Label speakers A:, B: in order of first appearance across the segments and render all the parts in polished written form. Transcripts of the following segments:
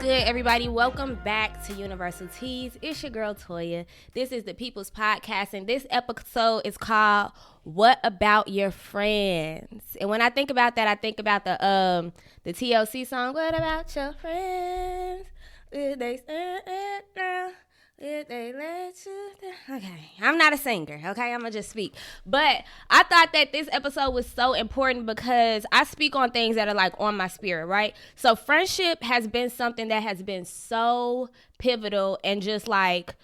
A: good, everybody? Welcome back to Universal Teas. It's your girl, Toya. This is the People's Podcast, and this episode is called What About Your Friends? And when I think about that, I think about the TLC song, What About Your Friends? Did they stand down? Did they let you down? Okay, I'm not a singer, okay? I'm going to just speak. But I thought that this episode was so important because I speak on things that are like on my spirit, right? So friendship has been something that has been so pivotal and just like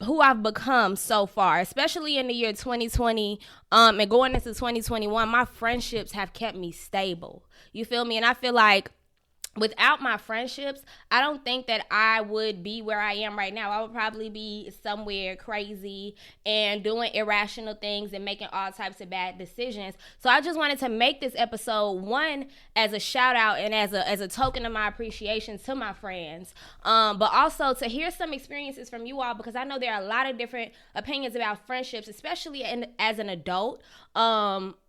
A: who I've become so far, especially in the year 2020 and going into 2021. My friendships have kept me stable. You feel me? And I feel like without my friendships, I don't think that I would be where I am right now. I would probably be somewhere crazy and doing irrational things and making all types of bad decisions. So I just wanted to make this episode, one, as a shout out and as a token of my appreciation to my friends, but also to hear some experiences from you all, because I know there are a lot of different opinions about friendships, especially as an adult.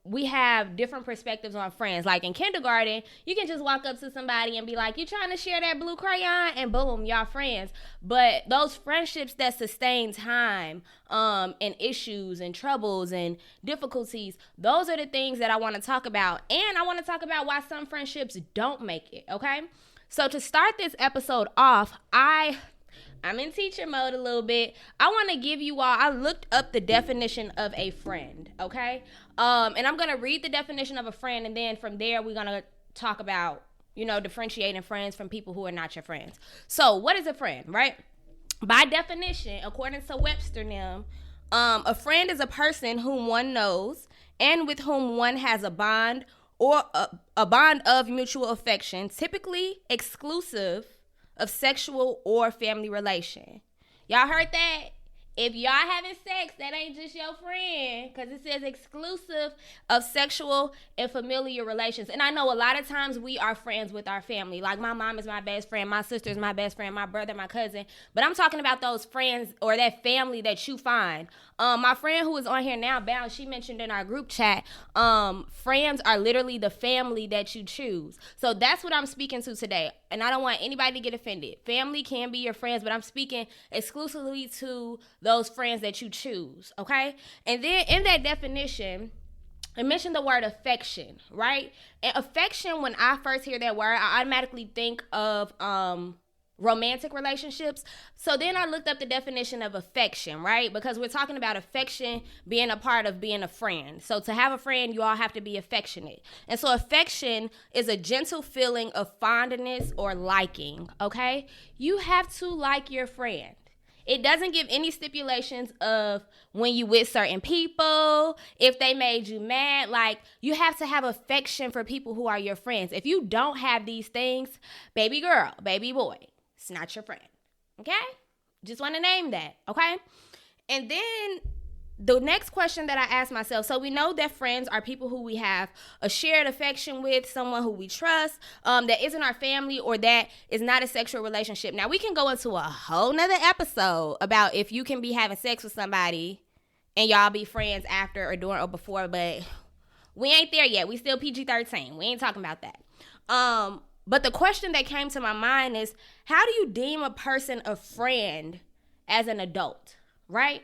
A: We have different perspectives on friends. Like in kindergarten, you can just walk up to somebody and be like, you trying to share that blue crayon? And boom, y'all friends. But those friendships that sustain time, and issues and troubles and difficulties, those are the things that I want to talk about. And I want to talk about why some friendships don't make it, okay? So to start this episode off, I'm in teacher mode a little bit. I want to give you all, I looked up the definition of a friend, okay? And I'm going to read the definition of a friend, and then from there, we're going to talk about, differentiating friends from people who are not your friends. So what is a friend, right? By definition, according to Webster now, a friend is a person whom one knows and with whom one has a bond or a bond of mutual affection, typically exclusive of sexual or family relation. Y'all heard that? If y'all having sex, that ain't just your friend, because it says exclusive of sexual and familiar relations. And I know a lot of times we are friends with our family. Like my mom is my best friend, my sister is my best friend, my brother, my cousin. But I'm talking about those friends or that family that you find. My friend who is on here now, Bound, she mentioned in our group chat, friends are literally the family that you choose. So that's what I'm speaking to today. And I don't want anybody to get offended. Family can be your friends, but I'm speaking exclusively to those friends that you choose, okay? And then in that definition, I mentioned the word affection, right? And affection, when I first hear that word, I automatically think of romantic relationships. So then I looked up the definition of affection, right? Because we're talking about affection being a part of being a friend. So to have a friend, you all have to be affectionate. And so affection is a gentle feeling of fondness or liking, okay? You have to like your friend. It doesn't give any stipulations of when you with certain people, if they made you mad. Like, you have to have affection for people who are your friends. If you don't have these things, baby girl, baby boy, it's not your friend, okay? Just want to name that, okay? And then the next question that I asked myself, so we know that friends are people who we have a shared affection with, someone who we trust, that isn't our family or that is not a sexual relationship. Now, we can go into a whole nother episode about if you can be having sex with somebody and y'all be friends after or during or before, but we ain't there yet. We still PG-13. We ain't talking about that. But the question that came to my mind is, how do you deem a person a friend as an adult, right?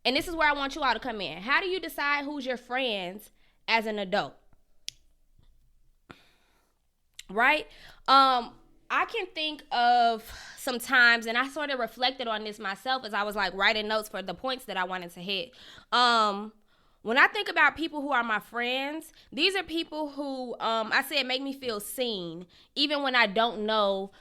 A: And this is where I want you all to come in. How do you decide who's your friends as an adult? Right? I can think of some times, and I sort of reflected on this myself as I was like writing notes for the points that I wanted to hit. When I think about people who are my friends, these are people who I said make me feel seen, even when I don't know,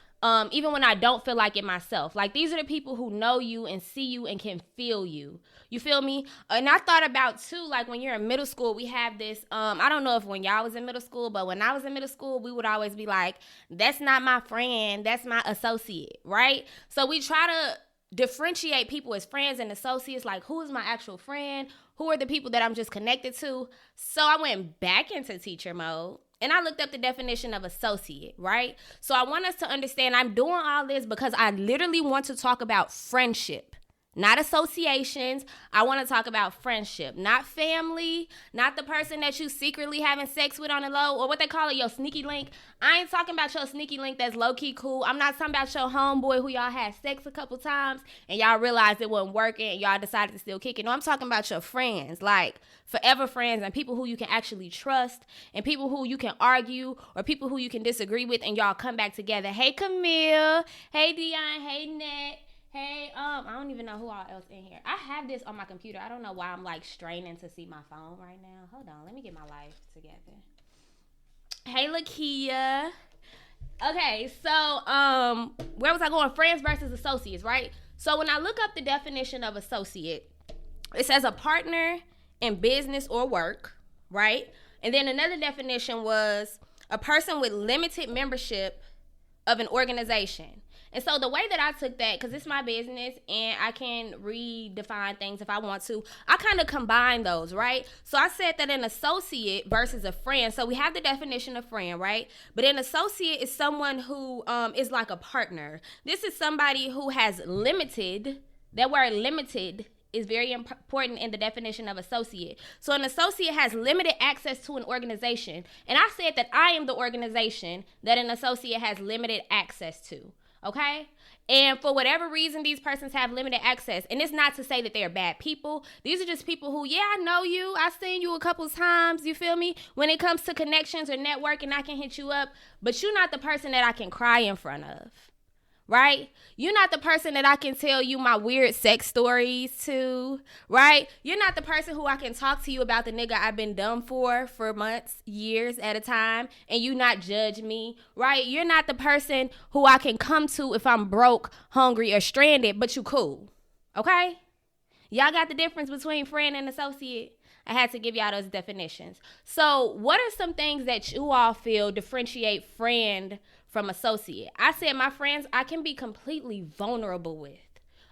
A: even when I don't feel like it myself. Like, these are the people who know you and see you and can feel you. You feel me? And I thought about, too, like when you're in middle school, we have this, I don't know if when y'all was in middle school, but when I was in middle school, we would always be like, that's not my friend, that's my associate, right? So we try to differentiate people as friends and associates, like who is my actual friend? Who are the people that I'm just connected to? So I went back into teacher mode and I looked up the definition of associate, right? So I want us to understand I'm doing all this because I literally want to talk about friendship, not associations. I want to talk about friendship, not family, not the person that you secretly having sex with on the low, or what they call it, your sneaky link. I ain't talking about your sneaky link that's low-key cool. I'm not talking about your homeboy who y'all had sex a couple times and y'all realized it wasn't working and y'all decided to still kick it. No, I'm talking about your friends, like forever friends, and people who you can actually trust, and people who you can argue, or people who you can disagree with, and y'all come back together. Hey, Camille. Hey, Dion. Hey, Nat. Hey, I don't even know who all else in here. I have this on my computer. I don't know why I'm like straining to see my phone right now. Hold on, let me get my life together. Hey, Lakia. Okay, so where was I going? Friends versus associates, right? So when I look up the definition of associate, it says a partner in business or work, right? And then another definition was a person with limited membership of an organization. And so the way that I took that, because it's my business and I can redefine things if I want to, I kind of combine those, right? So I said that an associate versus a friend. So we have the definition of friend, right? But an associate is someone who is like a partner. This is somebody who has limited, that word limited is very important in the definition of associate. So an associate has limited access to an organization. And I said that I am the organization that an associate has limited access to. Okay? And for whatever reason, these persons have limited access. And it's not to say that they're bad people. These are just people who, yeah, I know you. I've seen you a couple of times. You feel me? When it comes to connections or networking, I can hit you up. But you're not the person that I can cry in front of. Right? You're not the person that I can tell you my weird sex stories to, right? You're not the person who I can talk to you about the nigga I've been dumb for months, years at a time, and you not judge me, right? You're not the person who I can come to if I'm broke, hungry, or stranded, but you cool, okay? Y'all got the difference between friend and associate? I had to give y'all those definitions. So what are some things that you all feel differentiate friend from associate? I said my friends I can be completely vulnerable with,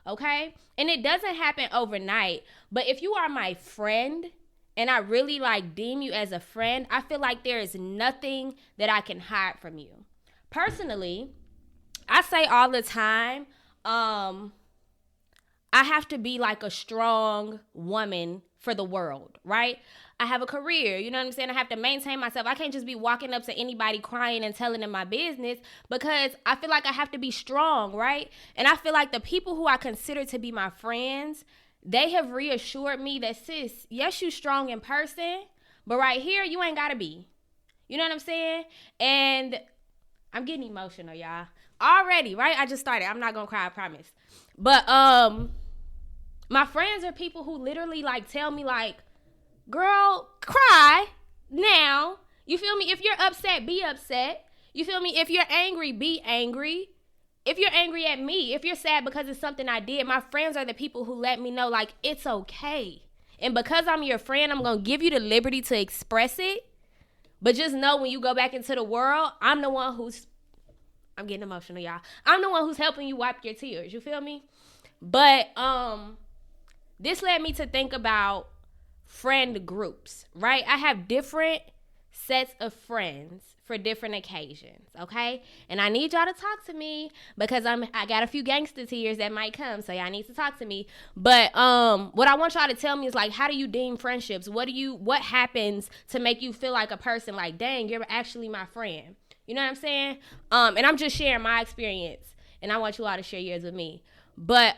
A: okay? And it doesn't happen overnight, but if you are my friend and I really like deem you as a friend, I feel like there is nothing that I can hide from you. Personally, I say all the time, I have to be like a strong woman for the world, right? I have a career, you know what I'm saying? I have to maintain myself. I can't just be walking up to anybody crying and telling them my business because I feel like I have to be strong, right? And I feel like the people who I consider to be my friends, they have reassured me that, sis, yes, you strong in person, but right here, you ain't gotta be. You know what I'm saying? And I'm getting emotional, y'all. Already, right? I just started. I'm not gonna cry, I promise. But my friends are people who literally like tell me like, girl, cry now. You feel me? If you're upset, be upset. You feel me? If you're angry, be angry. If you're angry at me, if you're sad because it's something I did, my friends are the people who let me know like it's okay. And because I'm your friend, I'm gonna give you the liberty to express it. But just know when you go back into the world, I'm the one who's, I'm getting emotional, y'all. I'm the one who's helping you wipe your tears. You feel me? But this led me to think about friend groups, right? I have different sets of friends for different occasions, okay? And I need y'all to talk to me because I got a few gangster tears that might come, so y'all need to talk to me. But what I want y'all to tell me is like, how do you deem friendships? What happens to make you feel like a person like, dang, you're actually my friend? You know what I'm saying? And I'm just sharing my experience, and I want you all to share yours with me. But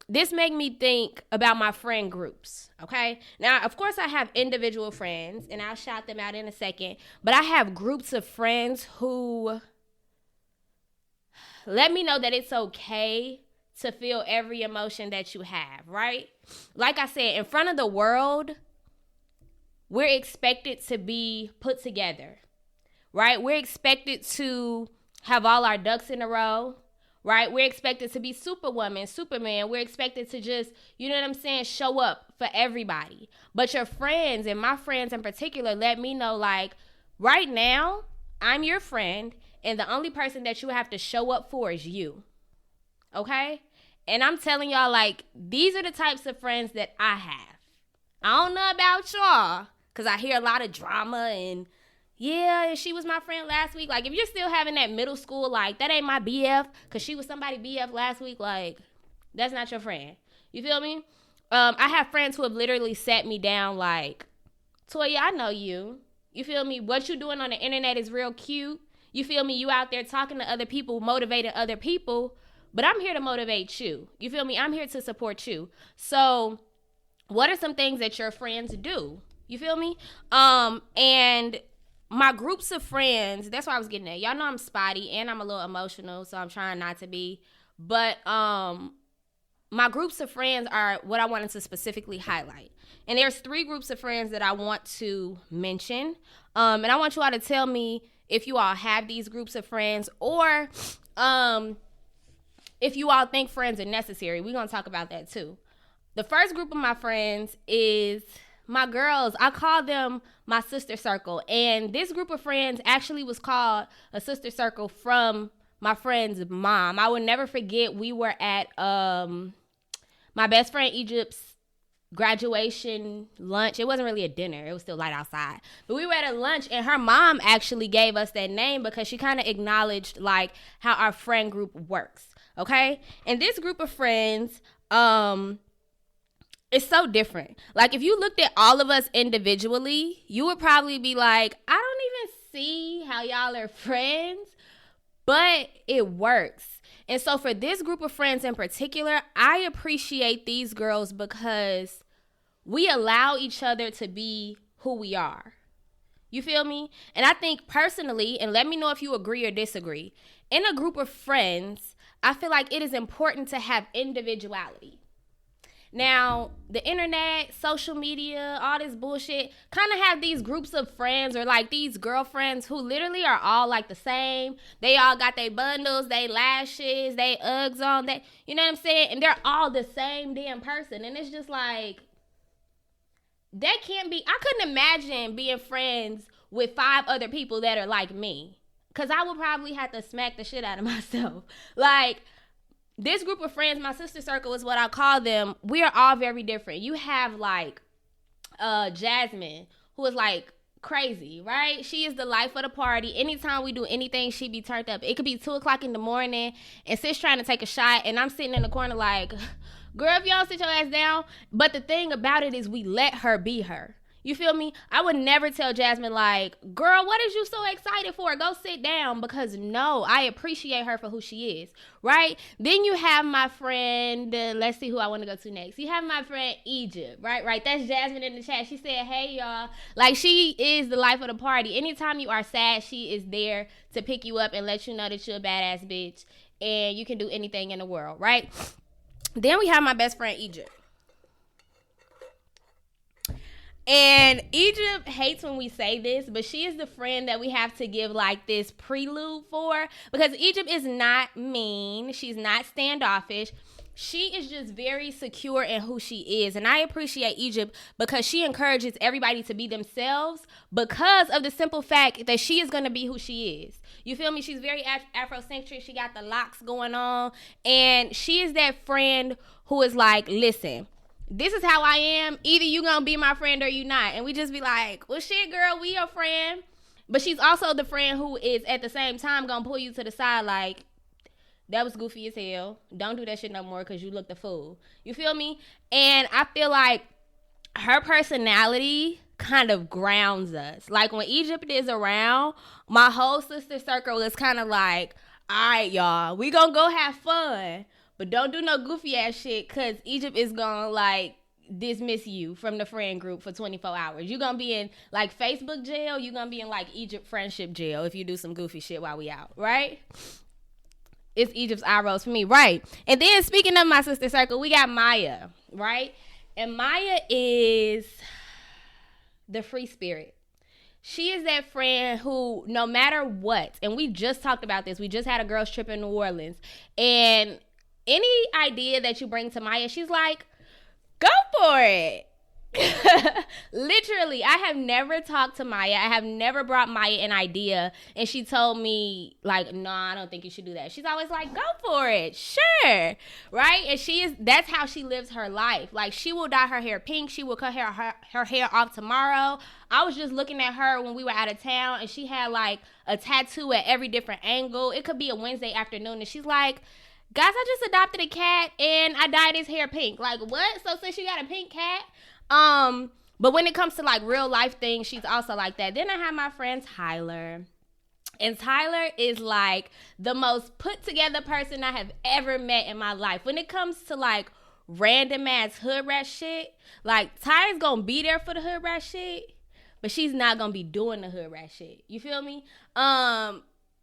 A: this made me think about my friend groups, okay? Now, of course, I have individual friends, and I'll shout them out in a second. But I have groups of friends who let me know that it's okay to feel every emotion that you have, right? Like I said, in front of the world, we're expected to be put together, right? We're expected to have all our ducks in a row, right? We're expected to be Superwoman, Superman. We're expected to just, you know what I'm saying, show up for everybody. But your friends, and my friends in particular, let me know, like, right now, I'm your friend, and the only person that you have to show up for is you, okay? And I'm telling y'all, like, these are the types of friends that I have. I don't know about y'all, because I hear a lot of drama and, yeah, she was my friend last week. Like, if you're still having that middle school, like, that ain't my BF, because she was somebody BF last week, like, That's not your friend. You feel me? I have friends who have literally sat me down like, Toya, I know you. You feel me? What you doing on the internet is real cute. You feel me? You out there talking to other people, motivating other people. But I'm here to motivate you. You feel me? I'm here to support you. So what are some things that your friends do? You feel me? And my groups of friends, that's what I was getting at. Y'all know I'm spotty and I'm a little emotional, so I'm trying not to be. But my groups of friends are what I wanted to specifically highlight. And there's 3 groups of friends that I want to mention. And I want you all to tell me if you all have these groups of friends or if you all think friends are necessary. We're going to talk about that too. The first group of my friends is my girls. I call them my sister circle. And this group of friends actually was called a sister circle from my friend's mom. I will never forget, we were at my best friend Egypt's graduation lunch. It wasn't really a dinner. It was still light outside. But we were at a lunch and her mom actually gave us that name because she kind of acknowledged like how our friend group works. Okay? And this group of friends, it's so different. Like if you looked at all of us individually, you would probably be like, I don't even see how y'all are friends, but it works. And so for this group of friends in particular, I appreciate these girls because we allow each other to be who we are. You feel me? And I think personally, and let me know if you agree or disagree, in a group of friends, I feel like it is important to have individuality. Now, the internet, social media, all this bullshit kind of have these groups of friends or like these girlfriends who literally are all like the same. They all got their bundles, they lashes, they Uggs on, that, you know what I'm saying? And they're all the same damn person. And it's just like, that can't be, I couldn't imagine being friends with 5 other people that are like me. Because I would probably have to smack the shit out of myself. Like, this group of friends, my sister circle is what I call them. We are all very different. You have like Jasmine, who is like crazy, right? She is the life of the party. Anytime we do anything, she be turned up. It could be 2:00 in the morning and Sis trying to take a shot and I'm sitting in the corner like, girl, if y'all sit your ass down. But the thing about it is we let her be her. You feel me? I would never tell Jasmine like, girl, what is you so excited for? Go sit down. Because no, I appreciate her for who she is, right? Then you have my friend, let's see who I want to go to next. You have my friend Egypt, right? That's Jasmine in the chat. She said, hey, y'all. Like, she is the life of the party. Anytime you are sad, she is there to pick you up and let you know that you're a badass bitch and you can do anything in the world, right? Then we have my best friend Egypt. And Egypt hates when we say this, but she is the friend that we have to give like this prelude for, because Egypt is not mean. She's not standoffish. She is just very secure in who she is. And I appreciate Egypt because she encourages everybody to be themselves because of the simple fact that she is going to be who she is. You feel me? She's very Afrocentric. She got the locks going on. And she is that friend who is like, listen, this is how I am. Either you gonna be my friend or you not. And we just be like, well, shit, girl, we your friend. But she's also the friend who is at the same time gonna pull you to the side like, that was goofy as hell. Don't do that shit no more because you look the fool. You feel me? And I feel like her personality kind of grounds us. Like when Egypt is around, my whole sister circle is kind of like, all right, y'all, we gonna go have fun. But don't do no goofy ass shit because Egypt is going to like dismiss you from the friend group for 24 hours. You're going to be in like Facebook jail. You're going to be in like Egypt friendship jail if you do some goofy shit while we out, right? It's Egypt's eye rolls for me, right? And then speaking of my sister circle, we got Maya, right? And Maya is the free spirit. She is that friend who, no matter what, and we just talked about this. We just had a girls trip in New Orleans. And any idea that you bring to Maya, she's like, go for it. Literally, I have never talked to Maya. I have never brought Maya an idea and she told me like, no, I don't think you should do that. She's always like, go for it. Sure. Right? And that's how she lives her life. Like, she will dye her hair pink. She will cut her hair off tomorrow. I was just looking at her when we were out of town and she had like a tattoo at every different angle. It could be a Wednesday afternoon and she's like, guys, I just adopted a cat and I dyed his hair pink. Like, what? So since you got a pink cat, but when it comes to like real life things, she's also like that. Then I have my friend Tyler. And Tyler is like the most put together person I have ever met in my life. When it comes to like random ass hood rat shit, like Tyler's gonna be there for the hood rat shit, but she's not gonna be doing the hood rat shit. You feel me?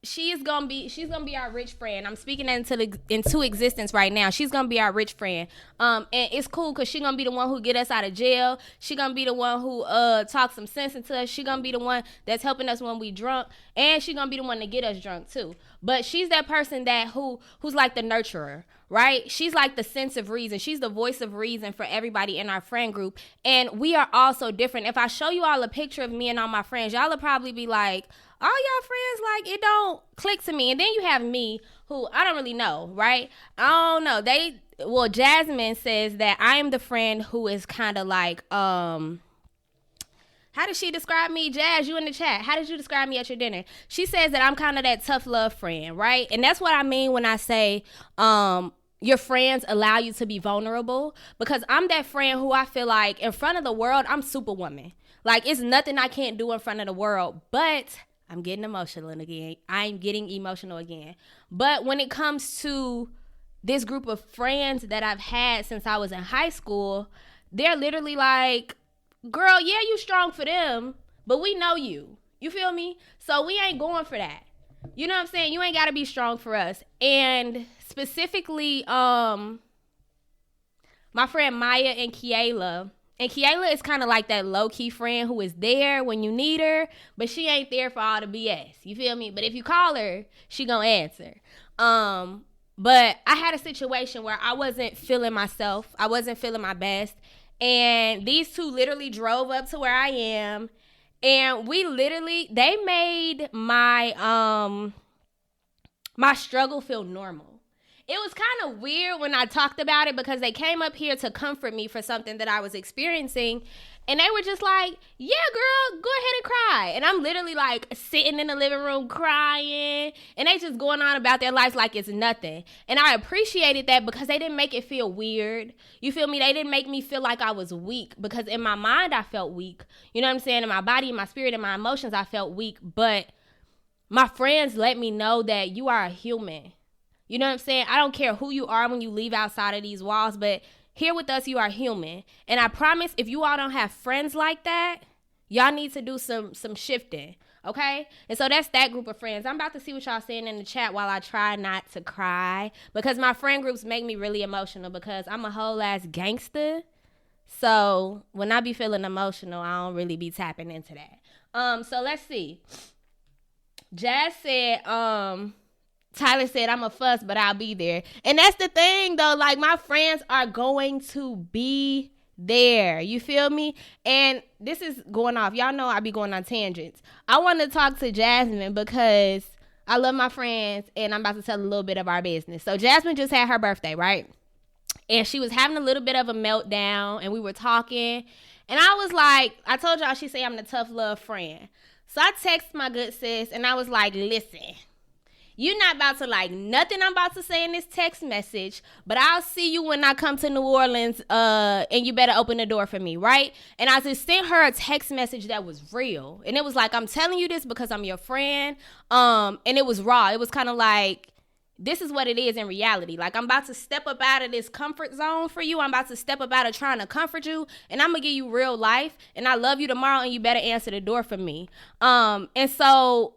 A: She's gonna be our rich friend. I'm speaking that into existence right now. She's gonna be our rich friend. And it's cool because she's gonna be the one who get us out of jail. She gonna be the one who talks some sense into us. She gonna be the one that's helping us when we drunk, and she gonna be the one to get us drunk too. But she's that person that who's like the nurturer, right? She's like the sense of reason. She's the voice of reason for everybody in our friend group. And we are all so different. If I show you all a picture of me and all my friends, y'all will probably be like, all y'all friends, like, it don't click to me. And then you have me, who I don't really know, right? I don't know. Jasmine says that I am the friend who is kind of like, how did she describe me? Jazz, you in the chat. How did you describe me at your dinner? She says that I'm kind of that tough love friend, right? And that's what I mean when I say, your friends allow you to be vulnerable, because I'm that friend who I feel like in front of the world, I'm superwoman. Like, it's nothing I can't do in front of the world, but I'm getting emotional again. I'm getting emotional again. But when it comes to this group of friends that I've had since I was in high school, they're literally like, girl, yeah, you strong for them, but we know you. You feel me? So we ain't going for that. You know what I'm saying? You ain't got to be strong for us. And specifically, my friend Maya and Kiela. And Kiela is kind of like that low-key friend who is there when you need her, but she ain't there for all the BS. You feel me? But if you call her, she gonna answer. But I had a situation where I wasn't feeling myself. I wasn't feeling my best. And these two literally drove up to where I am. And they made my my struggle feel normal. It was kind of weird when I talked about it because they came up here to comfort me for something that I was experiencing. And they were just like, yeah, girl, go ahead and cry. And I'm literally like sitting in the living room crying. And they just going on about their lives like it's nothing. And I appreciated that because they didn't make it feel weird. You feel me? They didn't make me feel like I was weak, because in my mind I felt weak. You know what I'm saying? In my body, in my spirit, in my emotions, I felt weak. But my friends let me know that you are a human. You know what I'm saying? I don't care who you are when you leave outside of these walls, but here with us, you are human. And I promise, if you all don't have friends like that, y'all need to do some shifting, okay? And so that's that group of friends. I'm about to see what y'all saying in the chat while I try not to cry, because my friend groups make me really emotional because I'm a whole ass gangster. So when I be feeling emotional, I don't really be tapping into that. So let's see. Jazz said, Tyler said, I'm a fuss, but I'll be there. And that's the thing, though. Like, my friends are going to be there. You feel me? And this is going off. Y'all know I be going on tangents. I want to talk to Jasmine because I love my friends, and I'm about to tell a little bit of our business. So Jasmine just had her birthday, right? And she was having a little bit of a meltdown, and we were talking. And I was like, I told y'all she say I'm the tough love friend. So I texted my good sis, and I was like, listen, you're not about to like nothing I'm about to say in this text message, but I'll see you when I come to New Orleans, and you better open the door for me, right? And I just sent her a text message that was real. And it was like, I'm telling you this because I'm your friend. And it was raw. It was kind of like, this is what it is in reality. Like, I'm about to step up out of this comfort zone for you. I'm about to step up out of trying to comfort you, and I'm going to give you real life. And I love you tomorrow, and you better answer the door for me. And so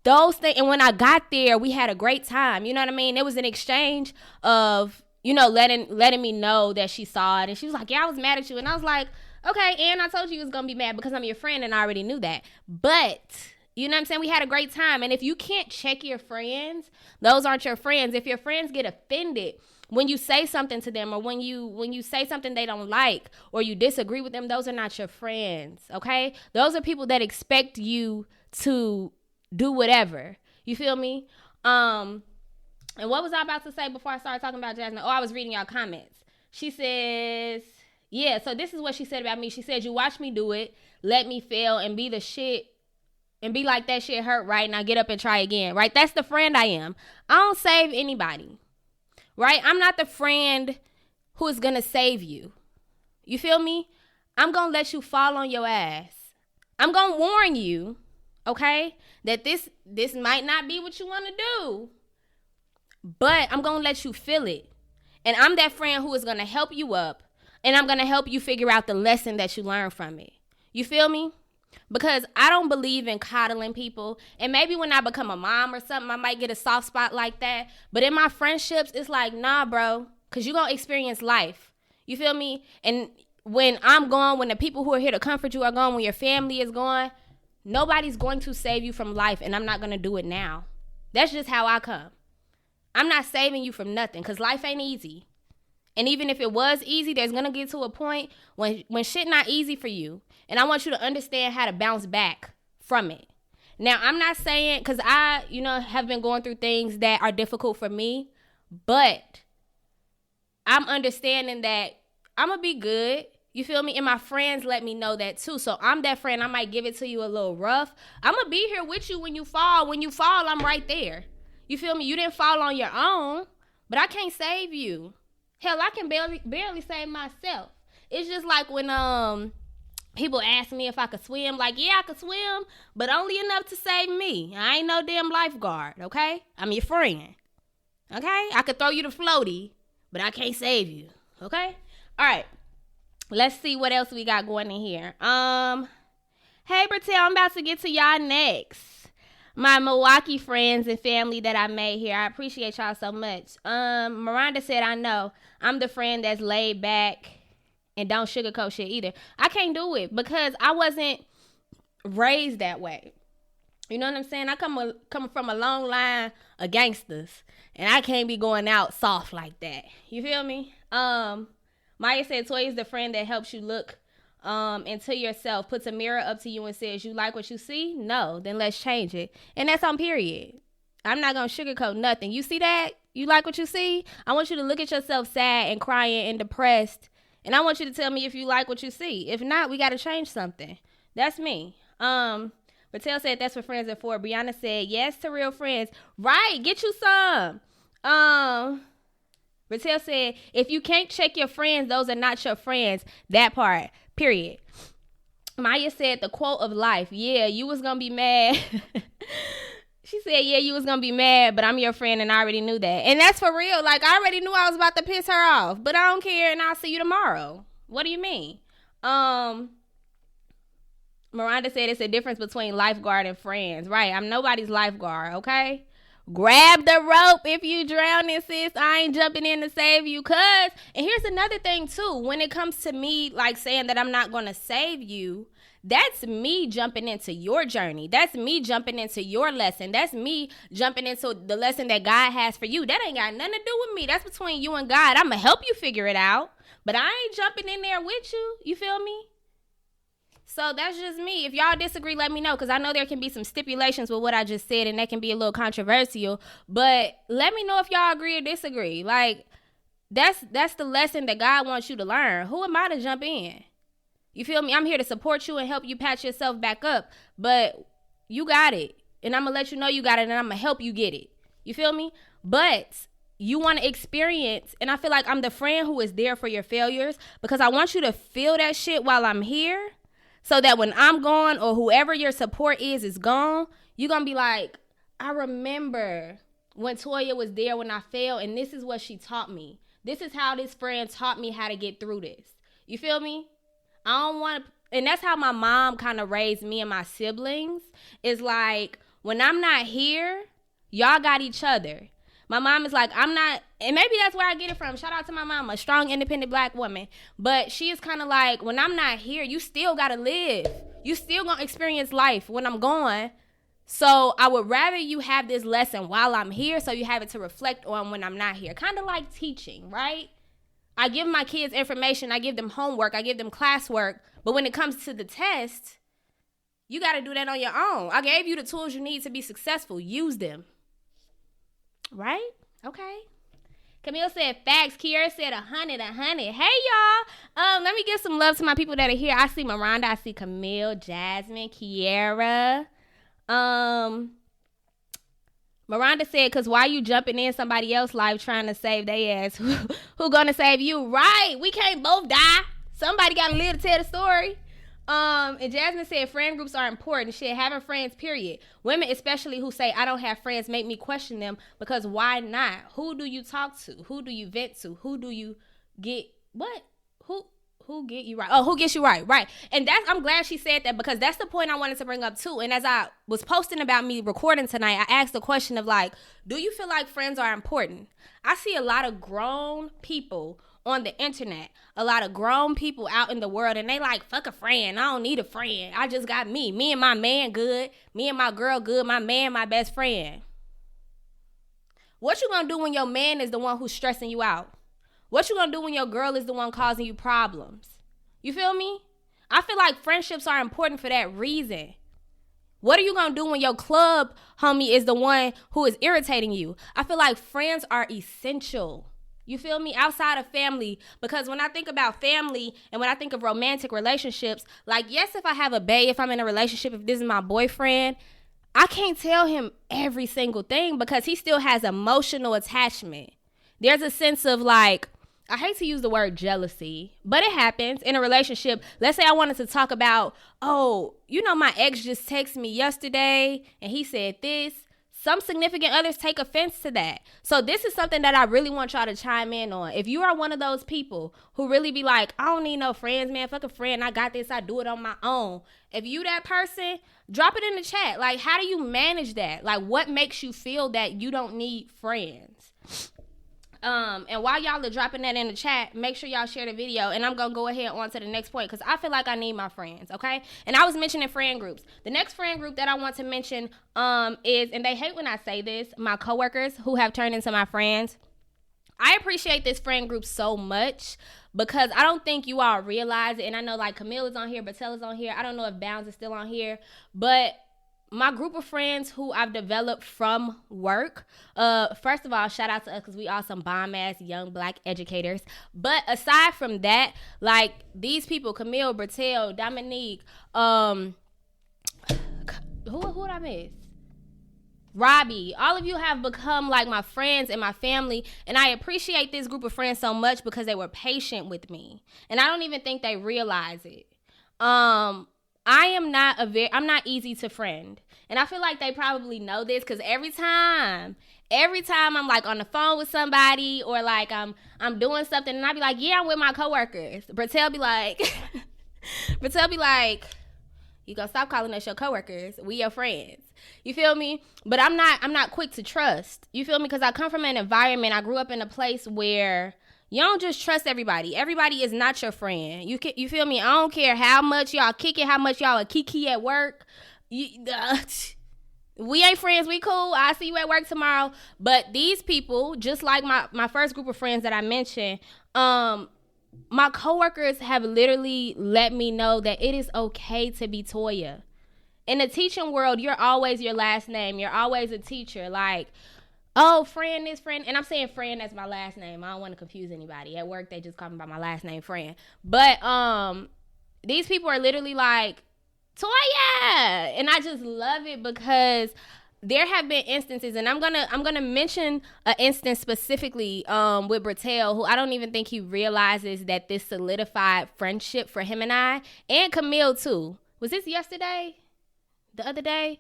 A: those things, and when I got there, we had a great time. You know what I mean? It was an exchange of, you know, letting me know that she saw it. And she was like, yeah, I was mad at you. And I was like, okay, and I told you was going to be mad because I'm your friend, and I already knew that. But, you know what I'm saying? We had a great time. And if you can't check your friends, those aren't your friends. If your friends get offended when you say something to them, or when you say something they don't like, or you disagree with them, those are not your friends, okay? Those are people that expect you to do whatever. You feel me? And what was I about to say before I started talking about Jasmine? Oh, I was reading y'all comments. She says, yeah, so this is what she said about me. She said, you watch me do it, let me fail, and be the shit, and be like, that shit hurt, right? Now get up and try again, right? That's the friend I am. I don't save anybody. right? I'm not the friend who is going to save you. You feel me? I'm going to let you fall on your ass. I'm going to warn you, okay, that this might not be what you want to do, but I'm going to let you feel it. And I'm that friend who is going to help you up, and I'm going to help you figure out the lesson that you learned from it. You feel me? Because I don't believe in coddling people. And maybe when I become a mom or something, I might get a soft spot like that. But in my friendships, it's like, nah, bro, because you're going to experience life. You feel me? And when I'm gone, when the people who are here to comfort you are gone, when your family is gone, nobody's going to save you from life, and I'm not going to do it now. That's just how I come. I'm not saving you from nothing, because life ain't easy. And even if it was easy, there's going to get to a point when shit not easy for you. And I want you to understand how to bounce back from it. Now, I'm not saying, because I, have been going through things that are difficult for me, but I'm understanding that I'm going to be good. You feel me? And my friends let me know that too. So I'm that friend. I might give it to you a little rough. I'm going to be here with you when you fall. When you fall, I'm right there. You feel me? You didn't fall on your own, but I can't save you. Hell, I can barely save myself. It's just like when people ask me if I could swim. Like, yeah, I could swim, but only enough to save me. I ain't no damn lifeguard, okay? I'm your friend, okay? I could throw you the floaty, but I can't save you, okay? All right. Let's see what else we got going in here. Hey, Bertel, I'm about to get to y'all next. My Milwaukee friends and family that I made here, I appreciate y'all so much. Miranda said, I know. I'm the friend that's laid back and don't sugarcoat shit either. I can't do it because I wasn't raised that way. You know what I'm saying? I come from a long line of gangsters, and I can't be going out soft like that. You feel me? Maya said, Toya is the friend that helps you look into yourself, puts a mirror up to you and says, you like what you see? No, then let's change it. And that's on period. I'm not going to sugarcoat nothing. You see that? You like what you see? I want you to look at yourself sad and crying and depressed. And I want you to tell me if you like what you see. If not, we got to change something. That's me. Patel said that's what friends are for. Brianna said, yes to real friends. Right. Get you some. Patel said, if you can't check your friends, those are not your friends. That part. Period. Maya said the quote of life. Yeah, you was going to be mad. She said, yeah, you was going to be mad, but I'm your friend and I already knew that. And that's for real. Like, I already knew I was about to piss her off, but I don't care and I'll see you tomorrow. What do you mean? Miranda said it's a difference between lifeguard and friends. Right. I'm nobody's lifeguard, okay? Grab the rope if you drowning, sis. I ain't jumping in to save you, cuz. And here's another thing, too. When it comes to me, like, saying that I'm not going to save you, that's me jumping into your journey. That's me jumping into your lesson. That's me jumping into the lesson that God has for you. That ain't got nothing to do with me. That's between you and God. I'm going to help you figure it out, but I ain't jumping in there with you. You feel me? So that's just me. If y'all disagree, let me know, because I know there can be some stipulations with what I just said, and that can be a little controversial. But let me know if y'all agree or disagree. Like, that's the lesson that God wants you to learn. Who am I to jump in? You feel me? I'm here to support you and help you patch yourself back up. But you got it. And I'm going to let you know you got it, and I'm going to help you get it. You feel me? But you want to experience, and I feel like I'm the friend who is there for your failures, because I want you to feel that shit while I'm here. So that when I'm gone, or whoever your support is gone, you're going to be like, I remember when Toya was there when I fell, and this is what she taught me. This is how this friend taught me how to get through this. You feel me? I don't want to, and that's how my mom kind of raised me and my siblings. Is like, when I'm not here, y'all got each other. My mom is like, I'm not, and maybe that's where I get it from. Shout out to my mom, a strong, independent black woman. But she is kind of like, when I'm not here, you still got to live. You still going to experience life when I'm gone. So I would rather you have this lesson while I'm here, so you have it to reflect on when I'm not here. Kind of like teaching, right? I give my kids information. I give them homework. I give them classwork. But when it comes to the test, you got to do that on your own. I gave you the tools you need to be successful. Use them. Right? Okay. Camille said facts. Kiera said 100. Hey, y'all. Let me give some love to my people that are here. I see Miranda. I see Camille, Jasmine, Kiera. Miranda said, because why you jumping in somebody else's life trying to save their ass? Who gonna save you? Right. We can't both die. Somebody gotta live to tell the story. And Jasmine said, friend groups are important. Shit, having friends, period. Women, especially who say, I don't have friends, make me question them, because why not? Who do you talk to? Who do you vent to? Who do you get, what? Who get you right? Oh, who gets you right? Right. And I'm glad she said that, because that's the point I wanted to bring up too. And as I was posting about me recording tonight, I asked the question of like, do you feel like friends are important? I see a lot of grown people on the internet, a lot of grown people out in the world, and they like, fuck a friend. I don't need a friend. I just got me. Me and my man good. Me and my girl good. My man, my best friend. What you gonna do when your man is the one who's stressing you out? What you gonna do when your girl is the one causing you problems? You feel me? I feel like friendships are important for that reason. What are you gonna do when your club homie is the one who is irritating you? I feel like friends are essential. You feel me? Outside of family. Because when I think about family and when I think of romantic relationships, like, yes, if I have a bae, if I'm in a relationship, if this is my boyfriend, I can't tell him every single thing because he still has emotional attachment. There's a sense of like, I hate to use the word jealousy, but it happens in a relationship. Let's say I wanted to talk about, oh, you know, my ex just texted me yesterday and he said this. Some significant others take offense to that. So this is something that I really want y'all to chime in on. If you are one of those people who really be like, I don't need no friends, man, fuck a friend, I got this, I do it on my own. If you that person, drop it in the chat. Like, how do you manage that? Like, what makes you feel that you don't need friends? And while y'all are dropping that in the chat, make sure y'all share the video, and I'm gonna go ahead on to the next point because I feel like I need my friends, okay? And I was mentioning friend groups. The next friend group that I want to mention is, and they hate when I say this, my coworkers who have turned into my friends. I appreciate this friend group so much because I don't think you all realize it, and I know like Camille is on here, Bertella's on here. I don't know if Bounds is still on here, but my group of friends who I've developed from work, first of all, shout out to us because we all some bomb-ass young black educators. But aside from that, like these people, Camille, Bertell, Dominique, who did I miss? Robbie, all of you have become like my friends and my family, and I appreciate this group of friends so much because they were patient with me, and I don't even think they realize it. I'm not easy to friend. And I feel like they probably know this because every time I'm like on the phone with somebody or like I'm doing something and I be like, yeah, I'm with my coworkers. Bertell be like, you gonna stop calling us your coworkers. We your friends. You feel me? But I'm not quick to trust. You feel me? Because I come from an environment, I grew up in a place where you don't just trust everybody. Everybody is not your friend. You feel me? I don't care how much y'all kick it, how much y'all are kiki at work. We ain't friends. We cool. I'll see you at work tomorrow. But these people, just like my first group of friends that I mentioned, my coworkers have literally let me know that it is okay to be Toya. In the teaching world, you're always your last name. You're always a teacher. Like, oh, friend, this friend. And I'm saying friend as my last name. I don't want to confuse anybody. At work, they just call me by my last name, friend. But these people are literally like, Toya! And I just love it because there have been instances, and I'm gonna mention an instance specifically with Bertell, who I don't even think he realizes that this solidified friendship for him and I, and Camille too. Was this yesterday? The other day?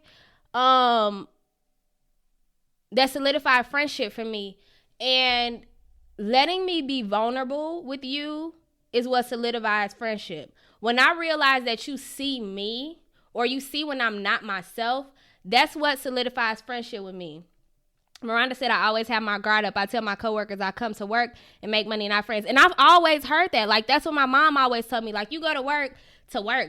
A: That solidified friendship for me, and letting me be vulnerable with you is what solidifies friendship. When I realize that you see me, or you see when I'm not myself, that's what solidifies friendship with me. Miranda said, I always have my guard up. I tell my coworkers I come to work and make money, not friends. And I've always heard that. Like, that's what my mom always told me. Like, you go to work,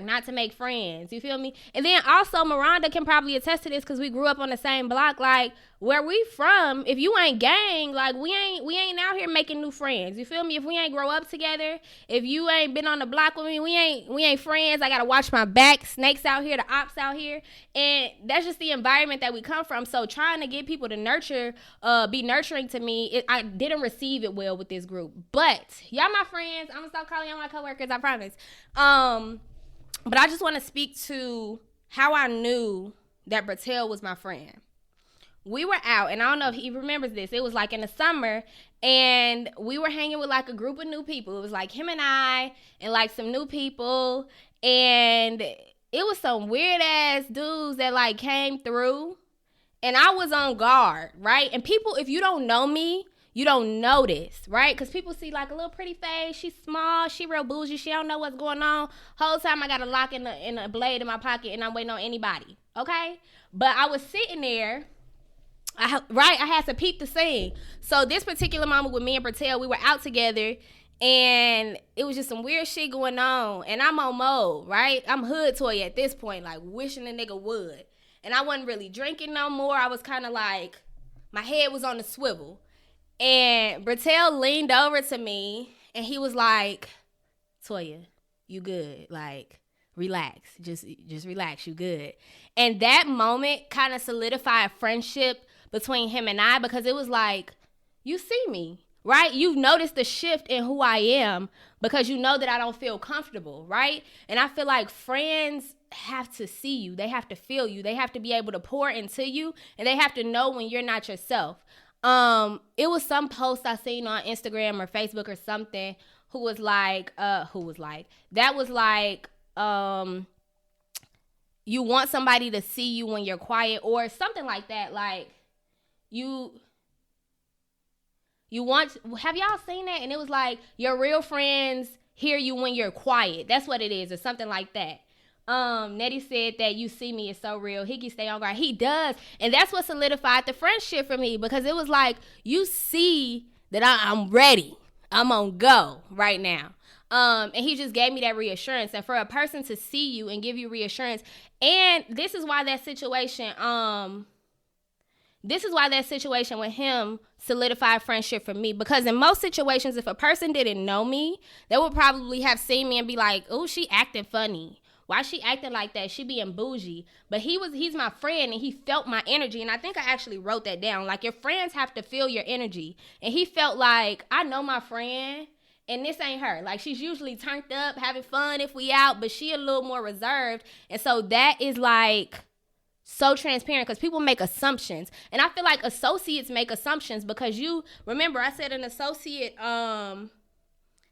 A: not to make friends. You feel me? And then also Miranda can probably attest to this because we grew up on the same block. Like, where we from, if you ain't gang, like we ain't out here making new friends. You feel me? If we ain't grow up together, if you ain't been on the block with me, we ain't friends. I gotta watch my back. Snakes out here, the ops out here. And that's just the environment that we come from. So trying to get people to be nurturing to me, I didn't receive it well with this group. But y'all my friends. I'm gonna stop calling y'all my coworkers, I promise. But I just want to speak to how I knew that Bertell was my friend. we were out, and I don't know if he remembers this. It was like in the summer, and we were hanging with like a group of new people. It was like him and I and like some new people, and it was some weird ass dudes that like came through, and I was on guard, right? And people, if you don't know me, you don't notice, right? Because people see like a little pretty face. She's small. She real bougie. She don't know what's going on. Whole time I got a lock in a blade in my pocket, and I'm waiting on anybody, okay? But I was sitting there. I had to peep the scene. So this particular moment with me and Bertel, we were out together, and it was just some weird shit going on. And I'm on mode, right? I'm hood Toya at this point, like wishing a nigga would. And I wasn't really drinking no more. I was kind of like, my head was on the swivel. And Bertel leaned over to me, and he was like, Toya, you good? Like, relax. Just relax. You good. And that moment kind of solidified friendship between him and I, because it was like, you see me, right? You've noticed the shift in who I am because you know that I don't feel comfortable, right? And I feel like friends have to see you. They have to feel you. They have to be able to pour into you, and they have to know when you're not yourself. It was some post I seen on Instagram or Facebook or something that was like, you want somebody to see you when you're quiet, or something like that. Like, you want, have y'all seen that? And it was like, your real friends hear you when you're quiet. That's what it is, or something like that. Nettie said that you see me is so real. He can stay on guard. He does. And that's what solidified the friendship for me, because it was like, you see that I'm ready. I'm on go right now. And he just gave me that reassurance. And for a person to see you and give you reassurance, and this is why that situation with him solidified friendship for me. Because in most situations, if a person didn't know me, they would probably have seen me and be like, oh, she acting funny. Why she acting like that? She being bougie. But he's my friend, and he felt my energy. And I think I actually wrote that down. Like, your friends have to feel your energy. And he felt like, I know my friend, and this ain't her. Like, she's usually turned up, having fun if we out, but she a little more reserved. And so that is like so transparent, because people make assumptions. And I feel like associates make assumptions, because you remember I said an associate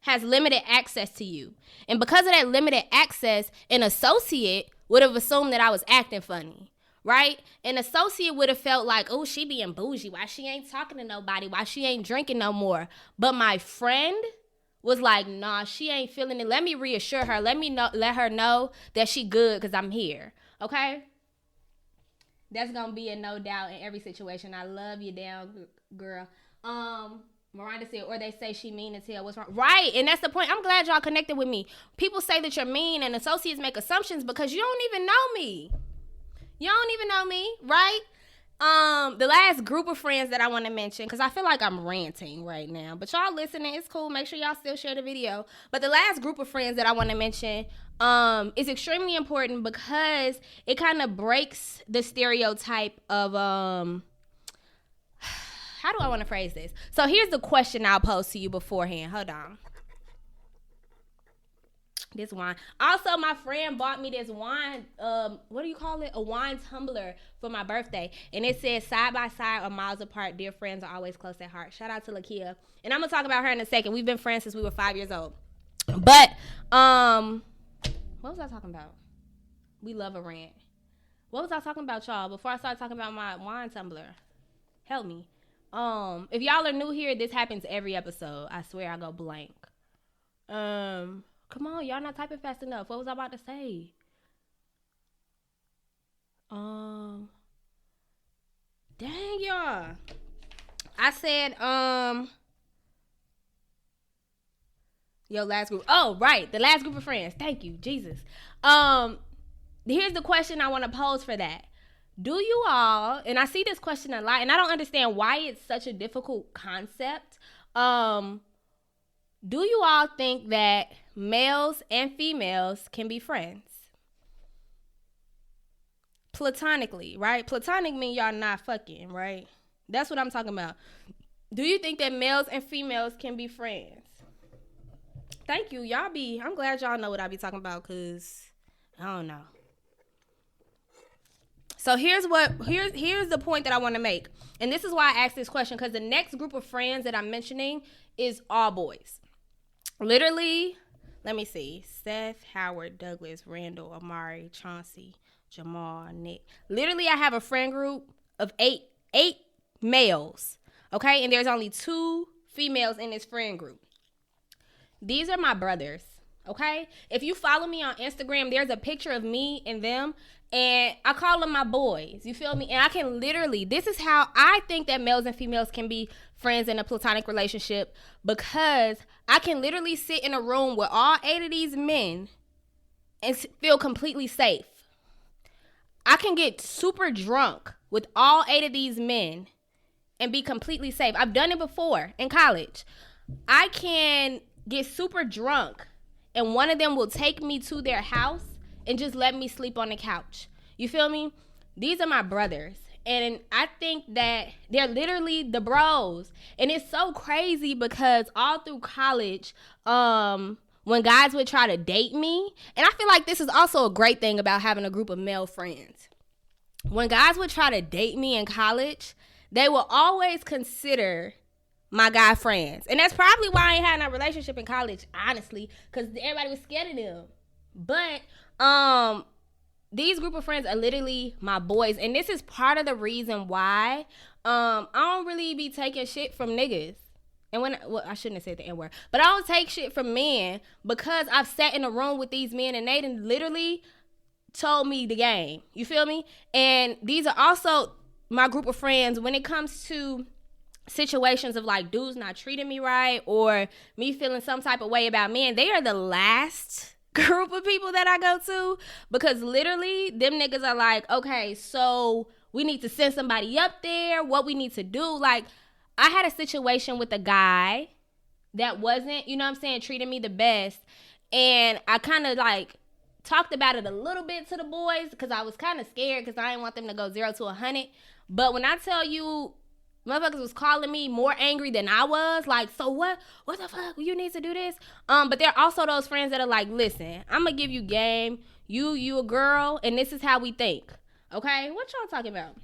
A: has limited access to you. And because of that limited access, an associate would have assumed that I was acting funny, right? An associate would have felt like, oh, she being bougie. Why she ain't talking to nobody? Why she ain't drinking no more? But my friend was like, nah, she ain't feeling it. Let me reassure her. Let her know that she good, because I'm here, okay? That's going to be a no doubt in every situation. I love you down, girl. Miranda said, or they say she mean as hell. What's wrong? Right, and that's the point. I'm glad y'all connected with me. People say that you're mean, and associates make assumptions because you don't even know me. You don't even know me, right? The last group of friends that I want to mention, because I feel like I'm ranting right now, but y'all listening, it's cool. Make sure y'all still share the video. But the last group of friends that I want to mention is extremely important, because it kind of breaks the stereotype of how do I want to phrase this? So here's the question I'll pose to you beforehand. Hold on. This wine. Also, my friend bought me this wine, what do you call it? A wine tumbler for my birthday. And it says, side by side or miles apart, dear friends are always close at heart. Shout out to Lakia. And I'm going to talk about her in a second. We've been friends since we were 5 years old. But, what was I talking about? We love a rant. What was I talking about, y'all, before I started talking about my wine tumbler? Help me. If y'all are new here, this happens every episode. I swear I go blank. Come on, y'all not typing fast enough. What was I about to say? Dang, y'all. I said, your last group. Oh, right. The last group of friends. Thank you, Jesus. Here's the question I want to pose for that. Do you all, and I see this question a lot, and I don't understand why it's such a difficult concept. Do you all think that males and females can be friends? Platonically, right? Platonic means y'all not fucking, right? That's what I'm talking about. Do you think that males and females can be friends? Thank you. I'm glad y'all know what I be talking about, because I don't know. So here's the point that I want to make. And this is why I asked this question, because the next group of friends that I'm mentioning is all boys. Literally, let me see. Seth, Howard, Douglas, Randall, Amari, Chauncey, Jamal, Nick. Literally, I have a friend group of eight males. Okay? And there's only 2 females in this friend group. These are my brothers. Okay? If you follow me on Instagram, there's a picture of me and them. And I call them my boys. You feel me? And I can literally, this is how I think that males and females can be friends in a platonic relationship, because I can literally sit in a room with all 8 of these men and feel completely safe. I can get super drunk with all 8 of these men and be completely safe. I've done it before in college. I can get super drunk and one of them will take me to their house and just let me sleep on the couch. You feel me? These are my brothers. And I think that they're literally the bros. And it's so crazy because all through college, when guys would try to date me, and I feel like this is also a great thing about having a group of male friends. When guys would try to date me in college, they will always consider my guy friends. And that's probably why I ain't had no relationship in college, honestly, because everybody was scared of them. But these group of friends are literally my boys, and this is part of the reason why I don't really be taking shit from niggas. And I shouldn't have said the N-word, but I don't take shit from men because I've sat in a room with these men and they done literally told me the game. You feel me? And these are also my group of friends when it comes to situations of like dudes not treating me right or me feeling some type of way about men. They are the last group of people that I go to, because literally them niggas are like, okay, so we need to send somebody up there, what we need to do. Like, I had a situation with a guy that wasn't, you know what I'm saying, treating me the best, and I kind of like talked about it a little bit to the boys because I was kind of scared because I didn't want them to go 0 to 100. But when I tell you, motherfuckers was calling me more angry than I was. Like, so what? What the fuck? You need to do this? But there are also those friends that are like, listen, I'm going to give you game. You a girl, and this is how we think. Okay? What y'all talking about?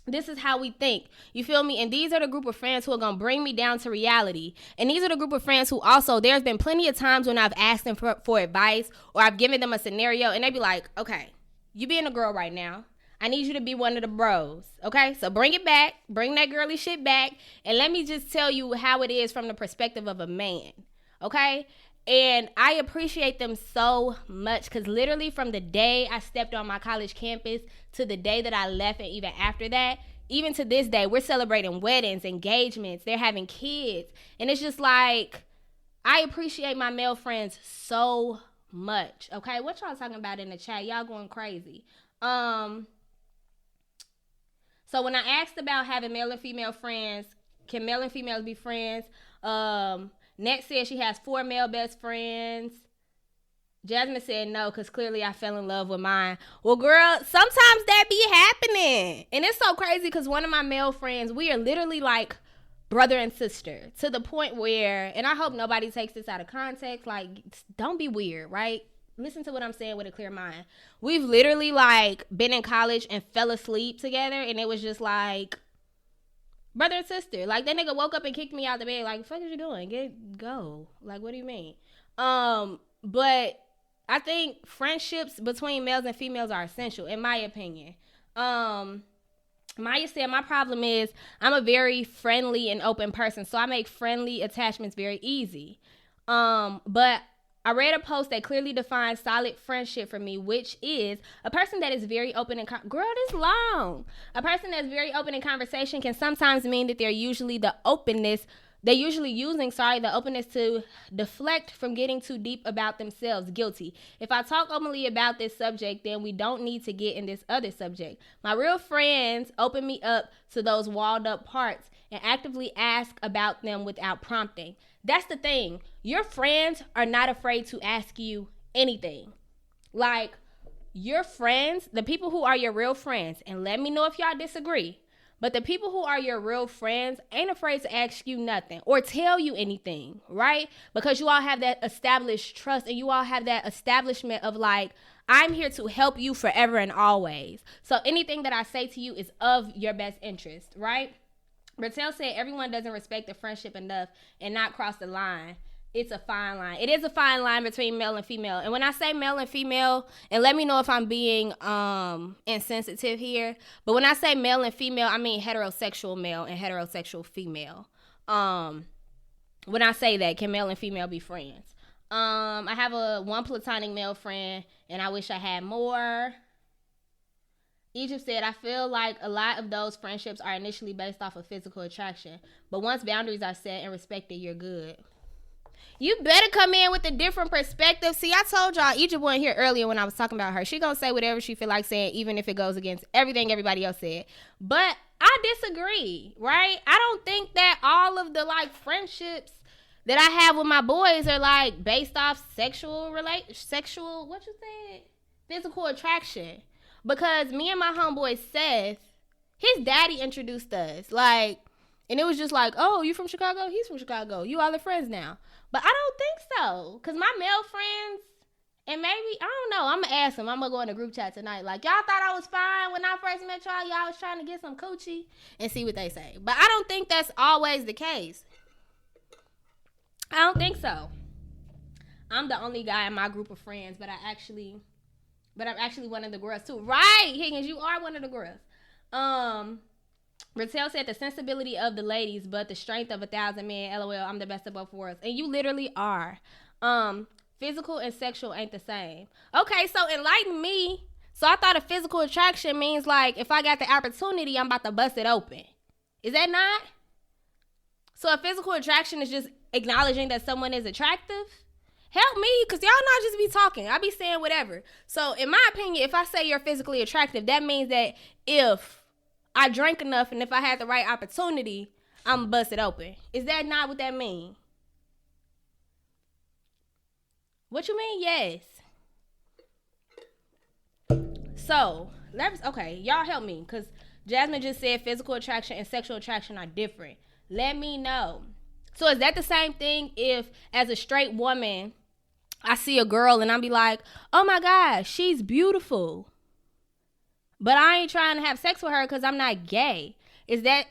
A: This is how we think. You feel me? And these are the group of friends who are going to bring me down to reality. And these are the group of friends who also, there's been plenty of times when I've asked them for advice or I've given them a scenario and they be like, okay, you being a girl right now. I need you to be one of the bros, okay? So bring it back. Bring that girly shit back. And let me just tell you how it is from the perspective of a man, okay? And I appreciate them so much because literally from the day I stepped on my college campus to the day that I left and even after that, even to this day, we're celebrating weddings, engagements. They're having kids. And it's just like, I appreciate my male friends so much, okay? What y'all talking about in the chat? Y'all going crazy. So when I asked about having male and female friends, can male and females be friends? Net said she has 4 male best friends. Jasmine said no, because clearly I fell in love with mine. Well, girl, sometimes that be happening. And it's so crazy because one of my male friends, we are literally like brother and sister to the point where, and I hope nobody takes this out of context, like, don't be weird, right? Listen to what I'm saying with a clear mind. We've literally like been in college and fell asleep together, and it was just like brother and sister. Like, that nigga woke up and kicked me out the bed. Like, fuck is you doing? Go. Like, what do you mean? But I think friendships between males and females are essential, in my opinion. Maya said, my problem is I'm a very friendly and open person, so I make friendly attachments very easy. But I read a post that clearly defines solid friendship for me, which is a person that is very open and girl, this long. A person that's very open in conversation can sometimes mean that they're usually using the openness to deflect from getting too deep about themselves. Guilty. If I talk openly about this subject, then we don't need to get in this other subject. My real friends open me up to those walled up parts and actively ask about them without prompting. That's the thing. Your friends are not afraid to ask you anything. Like, your friends, the people who are your real friends, and let me know if y'all disagree, But the people who are your real friends ain't afraid to ask you nothing or tell you anything, right? Because you all have that established trust and you all have that establishment of like, I'm here to help you forever and always. So anything that I say to you is of your best interest, right? Bertel said everyone doesn't respect the friendship enough and not cross the line. It's a fine line. It is a fine line between male and female. And when I say male and female, and let me know if I'm being insensitive here, but when I say male and female, I mean heterosexual male and heterosexual female. When I say that, can male and female be friends? I have one platonic male friend, and I wish I had more. Egypt said, I feel like a lot of those friendships are initially based off of physical attraction, but once boundaries are set and respected, you're good. You better come in with a different perspective. See, I told y'all, Egypt wasn't here earlier when I was talking about her. She gonna say whatever she feel like saying, even if it goes against everything everybody else said. But I disagree, right? I don't think that all of the, like, friendships that I have with my boys are, like, based off physical attraction. Because me and my homeboy Seth, his daddy introduced us. Like, and it was just like, oh, you from Chicago? He's from Chicago. You all are friends now. But I don't think so. Because my male friends, and maybe, I don't know. I'm going to ask them. I'm going to go in a group chat tonight. Like, y'all thought I was fine when I first met y'all. Y'all was trying to get some coochie and see what they say. But I don't think that's always the case. I don't think so. I'm the only guy in my group of friends, but I'm actually one of the girls too. Right, Higgins, you are one of the girls. Rattel said the sensibility of the ladies, but the strength of 1,000 men. LOL, I'm the best of both worlds. And you literally are. Physical and sexual ain't the same. Okay, so enlighten me. So I thought a physical attraction means like if I got the opportunity, I'm about to bust it open. Is that not? So a physical attraction is just acknowledging that someone is attractive? Help me, because y'all not just be talking. I be saying whatever. So in my opinion, if I say you're physically attractive, that means that if I drank enough and if I had the right opportunity, I'm going to bust it open. Is that not what that means? What you mean? Yes. So, okay, y'all help me, because Jasmine just said physical attraction and sexual attraction are different. Let me know. So is that the same thing if, as a straight woman, I see a girl and I be like, oh my gosh, she's beautiful, but I ain't trying to have sex with her because I'm not gay. Is that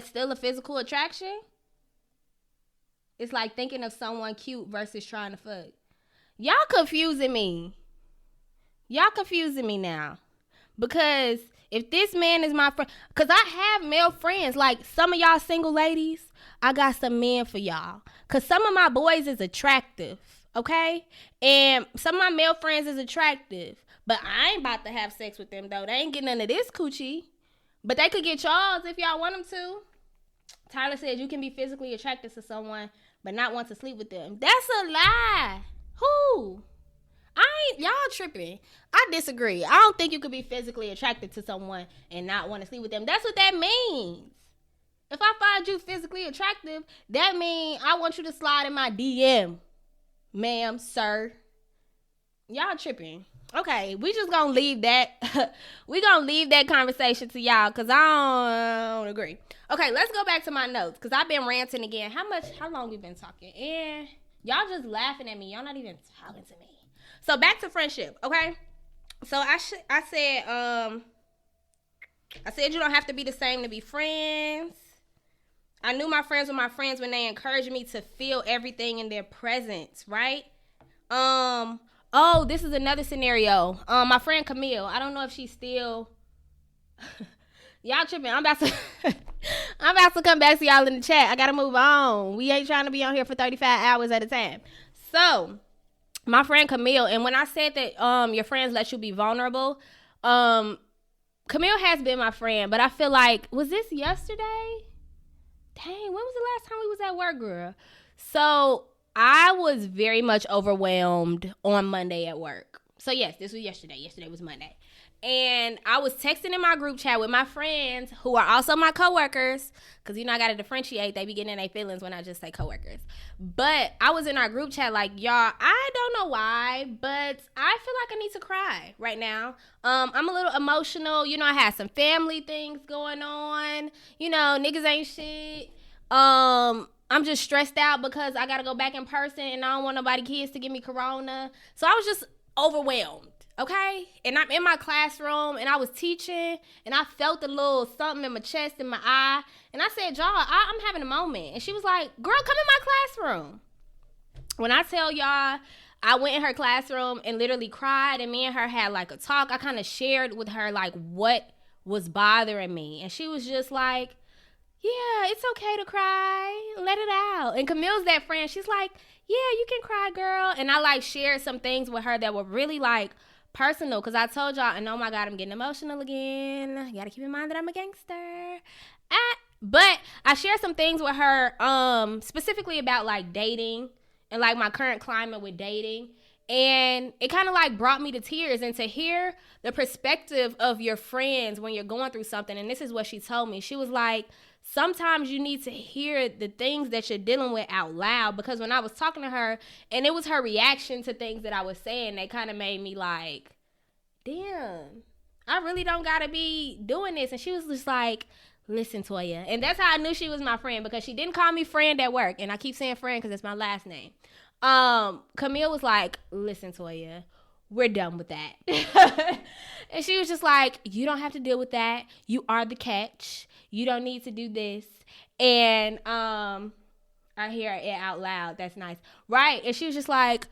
A: still a physical attraction? It's like thinking of someone cute versus trying to fuck. Y'all confusing me. Y'all confusing me now. Because if this man is my friend, because I have male friends, like some of y'all single ladies, I got some men for y'all. Because some of my boys is attractive, okay? And some of my male friends is attractive. But I ain't about to have sex with them, though. They ain't getting none of this coochie. But they could get y'all's if y'all want them to. Tyler said you can be physically attracted to someone, but not want to sleep with them. That's a lie. Who? Y'all tripping. I disagree. I don't think you could be physically attracted to someone and not want to sleep with them. That's what that means. If I find you physically attractive, that means I want you to slide in my DM. Ma'am, sir. Y'all tripping. Okay, we just gonna leave that. We gonna leave that conversation to y'all because I don't agree. Okay, let's go back to my notes because I've been ranting again. How long we been talking? And y'all just laughing at me. Y'all not even talking to me. So back to friendship, okay? So I said you don't have to be the same to be friends. I knew my friends were my friends when they encouraged me to feel everything in their presence, right? Oh, this is another scenario. My friend Camille, I don't know if she's still y'all tripping. I'm about to come back to y'all in the chat. I gotta move on. We ain't trying to be on here for 35 hours at a time. So my friend Camille, and when I said that your friends let you be vulnerable, Camille has been my friend, but I feel like, was this yesterday? Dang, when was the last time we was at work, girl? So I was very much overwhelmed on Monday at work. So yes, this was yesterday. Yesterday was Monday. And I was texting in my group chat with my friends who are also my coworkers. Because, I got to differentiate. They be getting in their feelings when I just say coworkers. But I was in our group chat like, y'all, I don't know why, but I feel like I need to cry right now. I'm a little emotional. I had some family things going on. Niggas ain't shit. I'm just stressed out because I got to go back in person and I don't want nobody kids to give me corona. So I was just overwhelmed, okay? And I'm in my classroom and I was teaching and I felt a little something in my chest, in my eye. And I said, y'all, I'm having a moment. And she was like, girl, come in my classroom. When I tell y'all, I went in her classroom and literally cried, and me and her had like a talk. I kind of shared with her like what was bothering me. And she was just like, yeah, it's okay to cry. Let it out. And Camille's that friend. She's like, yeah, you can cry, girl. And I like shared some things with her that were really like personal. Because I told y'all, and oh my God, I'm getting emotional again. You got to keep in mind that I'm a gangster. But I shared some things with her specifically about like dating and like my current climate with dating. And it kind of like brought me to tears. And to hear the perspective of your friends when you're going through something. And this is what she told me. She was like, sometimes you need to hear the things that you're dealing with out loud. Because when I was talking to her, and it was her reaction to things that I was saying, that kind of made me like, damn, I really don't got to be doing this. And she was just like, listen, Toya. And that's how I knew she was my friend, because she didn't call me friend at work. And I keep saying friend because it's my last name. Camille was like, listen, Toya, we're done with that. And she was just like, you don't have to deal with that. You are the catch. You don't need to do this. And I hear it out loud. That's nice. Right. And she was just like,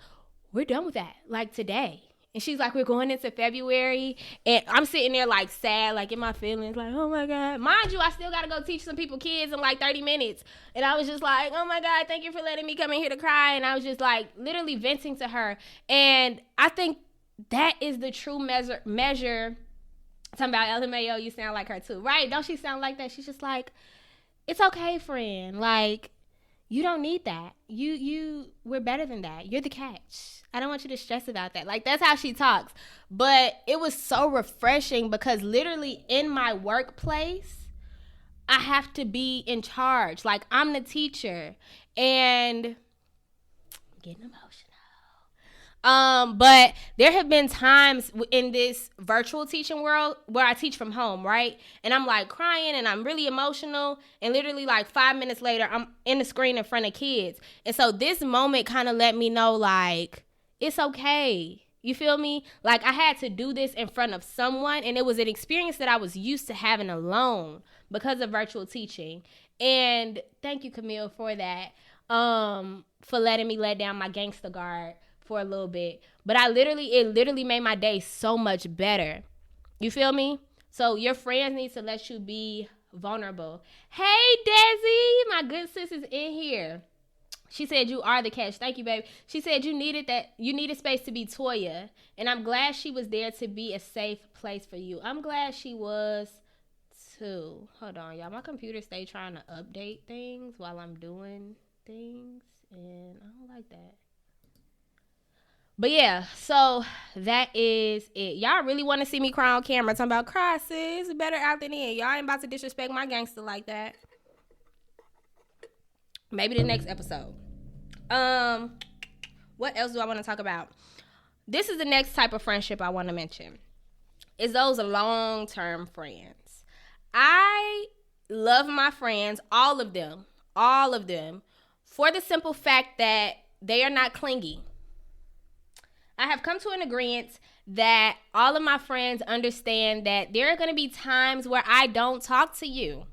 A: we're done with that. Like today. And she's like, we're going into February. And I'm sitting there like sad, like in my feelings, like, oh my God. Mind you, I still got to go teach some people kids in like 30 minutes. And I was just like, oh my God, thank you for letting me come in here to cry. And I was just like literally venting to her. And I think that is the true measure. Talking about LMAO, you sound like her too, right? Don't she sound like that? She's just like, it's okay, friend. Like, you don't need that. We're better than that. You're the catch. I don't want you to stress about that. Like, that's how she talks. But it was so refreshing because literally in my workplace, I have to be in charge. Like, I'm the teacher. And I'm getting emotional. But there have been times in this virtual teaching world where I teach from home, right? And I'm like crying and I'm really emotional. And literally like 5 minutes later, I'm in the screen in front of kids. And so this moment kind of let me know like, it's okay. You feel me? Like I had to do this in front of someone. And it was an experience that I was used to having alone because of virtual teaching. And thank you, Camille, for that. For letting me let down my gangster guard for a little bit. But it literally made my day so much better. You feel me? So your friends need to let you be vulnerable. Hey, Desi, my good sis is in here. She said you are the catch. Thank you, baby. She said you needed space to be Toya. And I'm glad she was there to be a safe place for you. I'm glad she was too. Hold on, y'all. My computer stay trying to update things while I'm doing things. And I don't like that. But yeah, so that is it. Y'all really want to see me cry on camera talking about cry, sis. Better out than in. Y'all ain't about to disrespect my gangster like that. Maybe the next episode. What else do I want to talk about? This is the next type of friendship I want to mention. Is those long-term friends. I love my friends, all of them, for the simple fact that they are not clingy. I have come to an agreement that all of my friends understand that there are going to be times where I don't talk to you.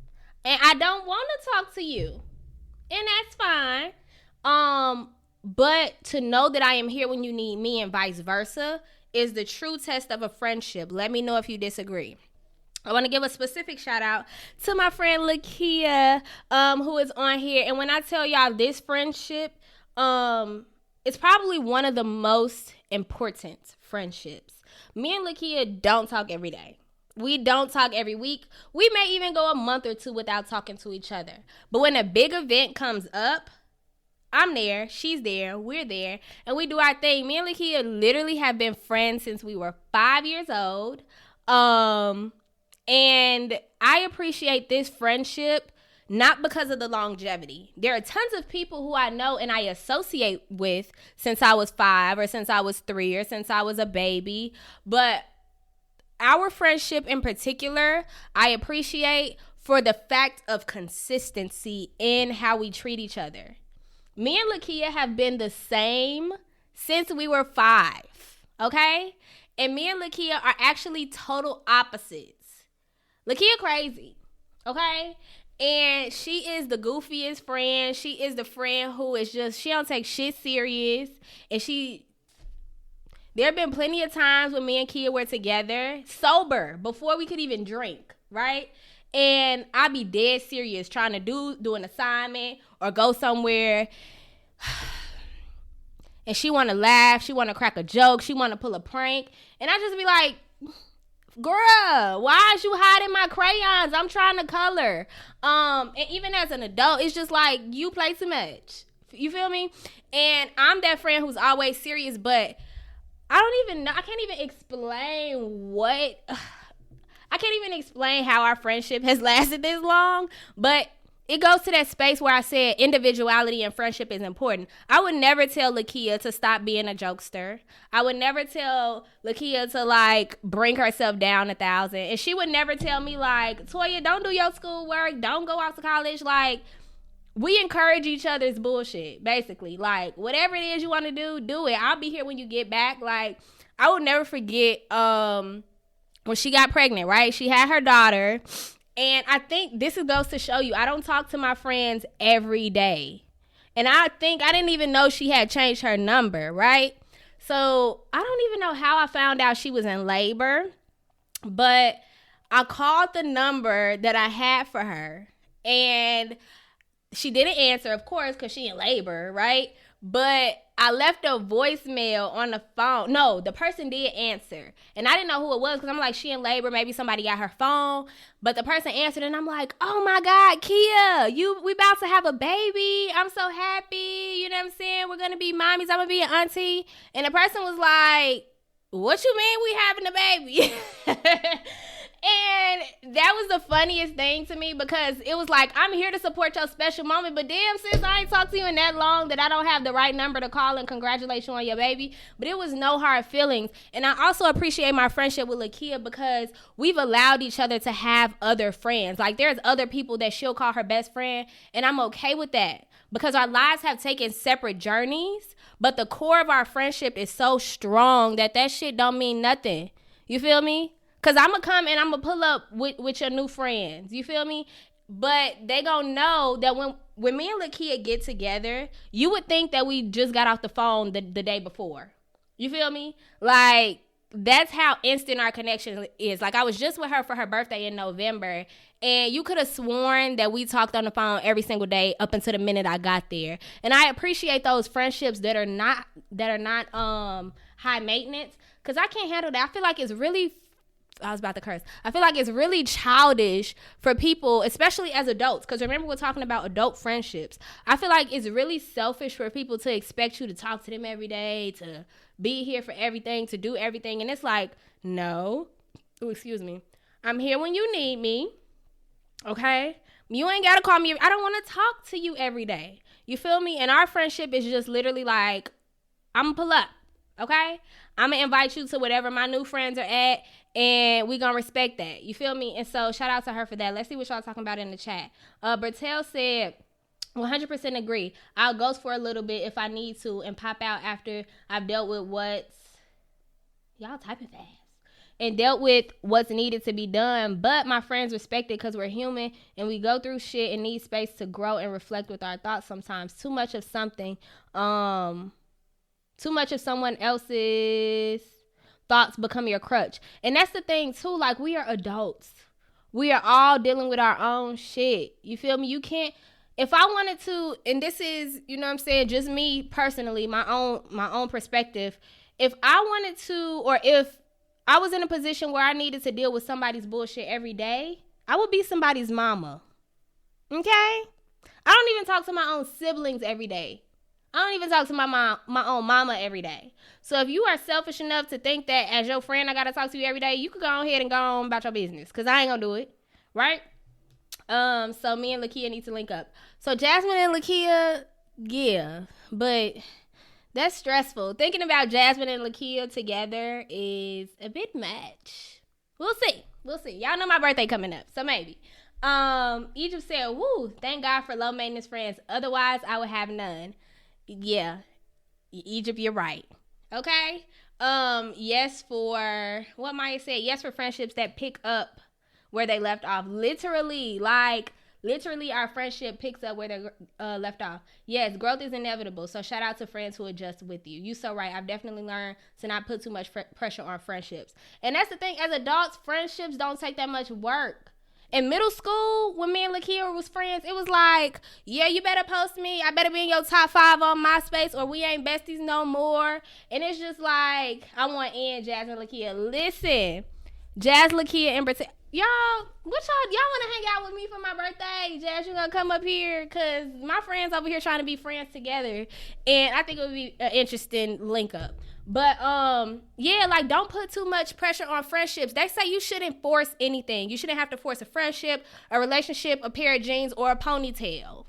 A: And I don't want to talk to you. And that's fine. But to know that I am here when you need me and vice versa is the true test of a friendship. Let me know if you disagree. I want to give a specific shout out to my friend Lakia, who is on here. And when I tell y'all this friendship, it's probably one of the most important friendships. Me and Lakia don't talk every day. We don't talk every week. We may even go a month or two without talking to each other. But when a big event comes up, I'm there, she's there, we're there, and we do our thing. Me and Lakia literally have been friends since we were 5 years old. And I appreciate this friendship not because of the longevity. There are tons of people who I know and I associate with since I was 5 or since I was 3 or since I was a baby. But our friendship in particular, I appreciate for the fact of consistency in how we treat each other. Me and Lakia have been the same since we were 5, okay? And me and Lakia are actually total opposites. Lakia crazy, okay? And she is the goofiest friend. She is the friend who is just, she don't take shit serious. And there have been plenty of times when me and Kia were together, sober, before we could even drink, right? And I'd be dead serious trying to do an assignment or go somewhere. And she want to laugh. She want to crack a joke. She want to pull a prank. And I just be like, girl, why is you hiding my crayons? I'm trying to color. And even as an adult, it's just like, you play too much. You feel me? And I'm that friend who's always serious, but I don't even know. I can't even explain how our friendship has lasted this long. But it goes to that space where I said individuality and friendship is important. I would never tell Lakia to stop being a jokester. I would never tell Lakia to, like, bring herself down 1,000. And she would never tell me, like, Toya, don't do your schoolwork. Don't go off to college. Like, we encourage each other's bullshit, basically. Like, whatever it is you want to do it. I'll be here when you get back. Like, I will never forget when she got pregnant, right? She had her daughter. And I think this goes to show you, I don't talk to my friends every day. And I think I didn't even know she had changed her number, right? So I don't even know how I found out she was in labor. But I called the number that I had for her. And she didn't answer, of course, because she in labor, right? But I left a voicemail on the phone. No, the person did answer. And I didn't know who it was because I'm like, she in labor. Maybe somebody got her phone. But the person answered and I'm like, oh my God, Kia, we about to have a baby. I'm so happy. You know what I'm saying? We're going to be mommies. I'm going to be an auntie. And the person was like, what you mean we having a baby? And that was the funniest thing to me because it was like, I'm here to support your special moment, but damn, sis, I ain't talked to you in that long that I don't have the right number to call and congratulate you on your baby. But it was no hard feelings. And I also appreciate my friendship with Lakia because we've allowed each other to have other friends. Like, there's other people that she'll call her best friend, and I'm okay with that because our lives have taken separate journeys, but the core of our friendship is so strong that shit don't mean nothing. You feel me? Because I'm going to come and I'm going to pull up with your new friends. You feel me? But they going to know that when me and Lakia get together, you would think that we just got off the phone the day before. You feel me? Like, that's how instant our connection is. Like, I was just with her for her birthday in November, and you could have sworn that we talked on the phone every single day up until the minute I got there. And I appreciate those friendships that are not high maintenance because I can't handle that. I feel like it's really childish for people, especially as adults. Because remember, we're talking about adult friendships. I feel like it's really selfish for people to expect you to talk to them every day, to be here for everything, to do everything. And it's like, no. Oh, excuse me. I'm here when you need me. Okay? You ain't got to call me. I don't want to talk to you every day. You feel me? And our friendship is just literally like, I'm going to pull up. Okay? I'm going to invite you to whatever my new friends are at. And we gonna respect that. You feel me? And so shout out to her for that. Let's see what y'all talking about in the chat. Bertel said, 100% agree. I'll ghost for a little bit if I need to and pop out after I've dealt with y'all typing fast. And dealt with what's needed to be done. But my friends respect it because we're human and we go through shit and need space to grow and reflect with our thoughts sometimes. Too much of someone else's thoughts become your crutch. And that's the thing too, like, we are adults. We are all dealing with our own shit. You feel me? You can't, if I wanted to, and this is, you know what I'm saying, just me personally, my own perspective. If I wanted to, or if I was in a position where I needed to deal with somebody's bullshit every day, I would be somebody's mama. Okay? I don't even talk to my own siblings every day. I don't even talk to my own mama every day. So if you are selfish enough to think that as your friend I gotta talk to you every day, you could go ahead and go on about your business because I ain't gonna do it, right? So me and Lakia need to link up. So Jasmine and Lakia, yeah, but that's stressful. Thinking about Jasmine and Lakia together is a bit much. We'll see. Y'all know my birthday coming up, so maybe. Egypt said, "Woo, thank God for low maintenance friends. Otherwise, I would have none." Yeah, Egypt, you're right. Okay. Yes for what Maya said. Yes for friendships that pick up where they left off. Literally, our friendship picks up where they left off. Yes, growth is inevitable. So shout out to friends who adjust with you. You so right. I've definitely learned to not put too much pressure on friendships. And that's the thing. As adults, friendships don't take that much work. In middle school, when me and Lakia was friends, it was like, yeah, you better post me. I better be in your top 5 on MySpace, or we ain't besties no more. And it's just like, I want in Jazz and Lakia. Listen, Jazz, Lakia, and y'all want to hang out with me for my birthday? Jazz, you gonna come up here? Because my friends over here trying to be friends together. And I think it would be an interesting link up. But, yeah, like, don't put too much pressure on friendships. They say you shouldn't force anything. You shouldn't have to force a friendship, a relationship, a pair of jeans, or a ponytail.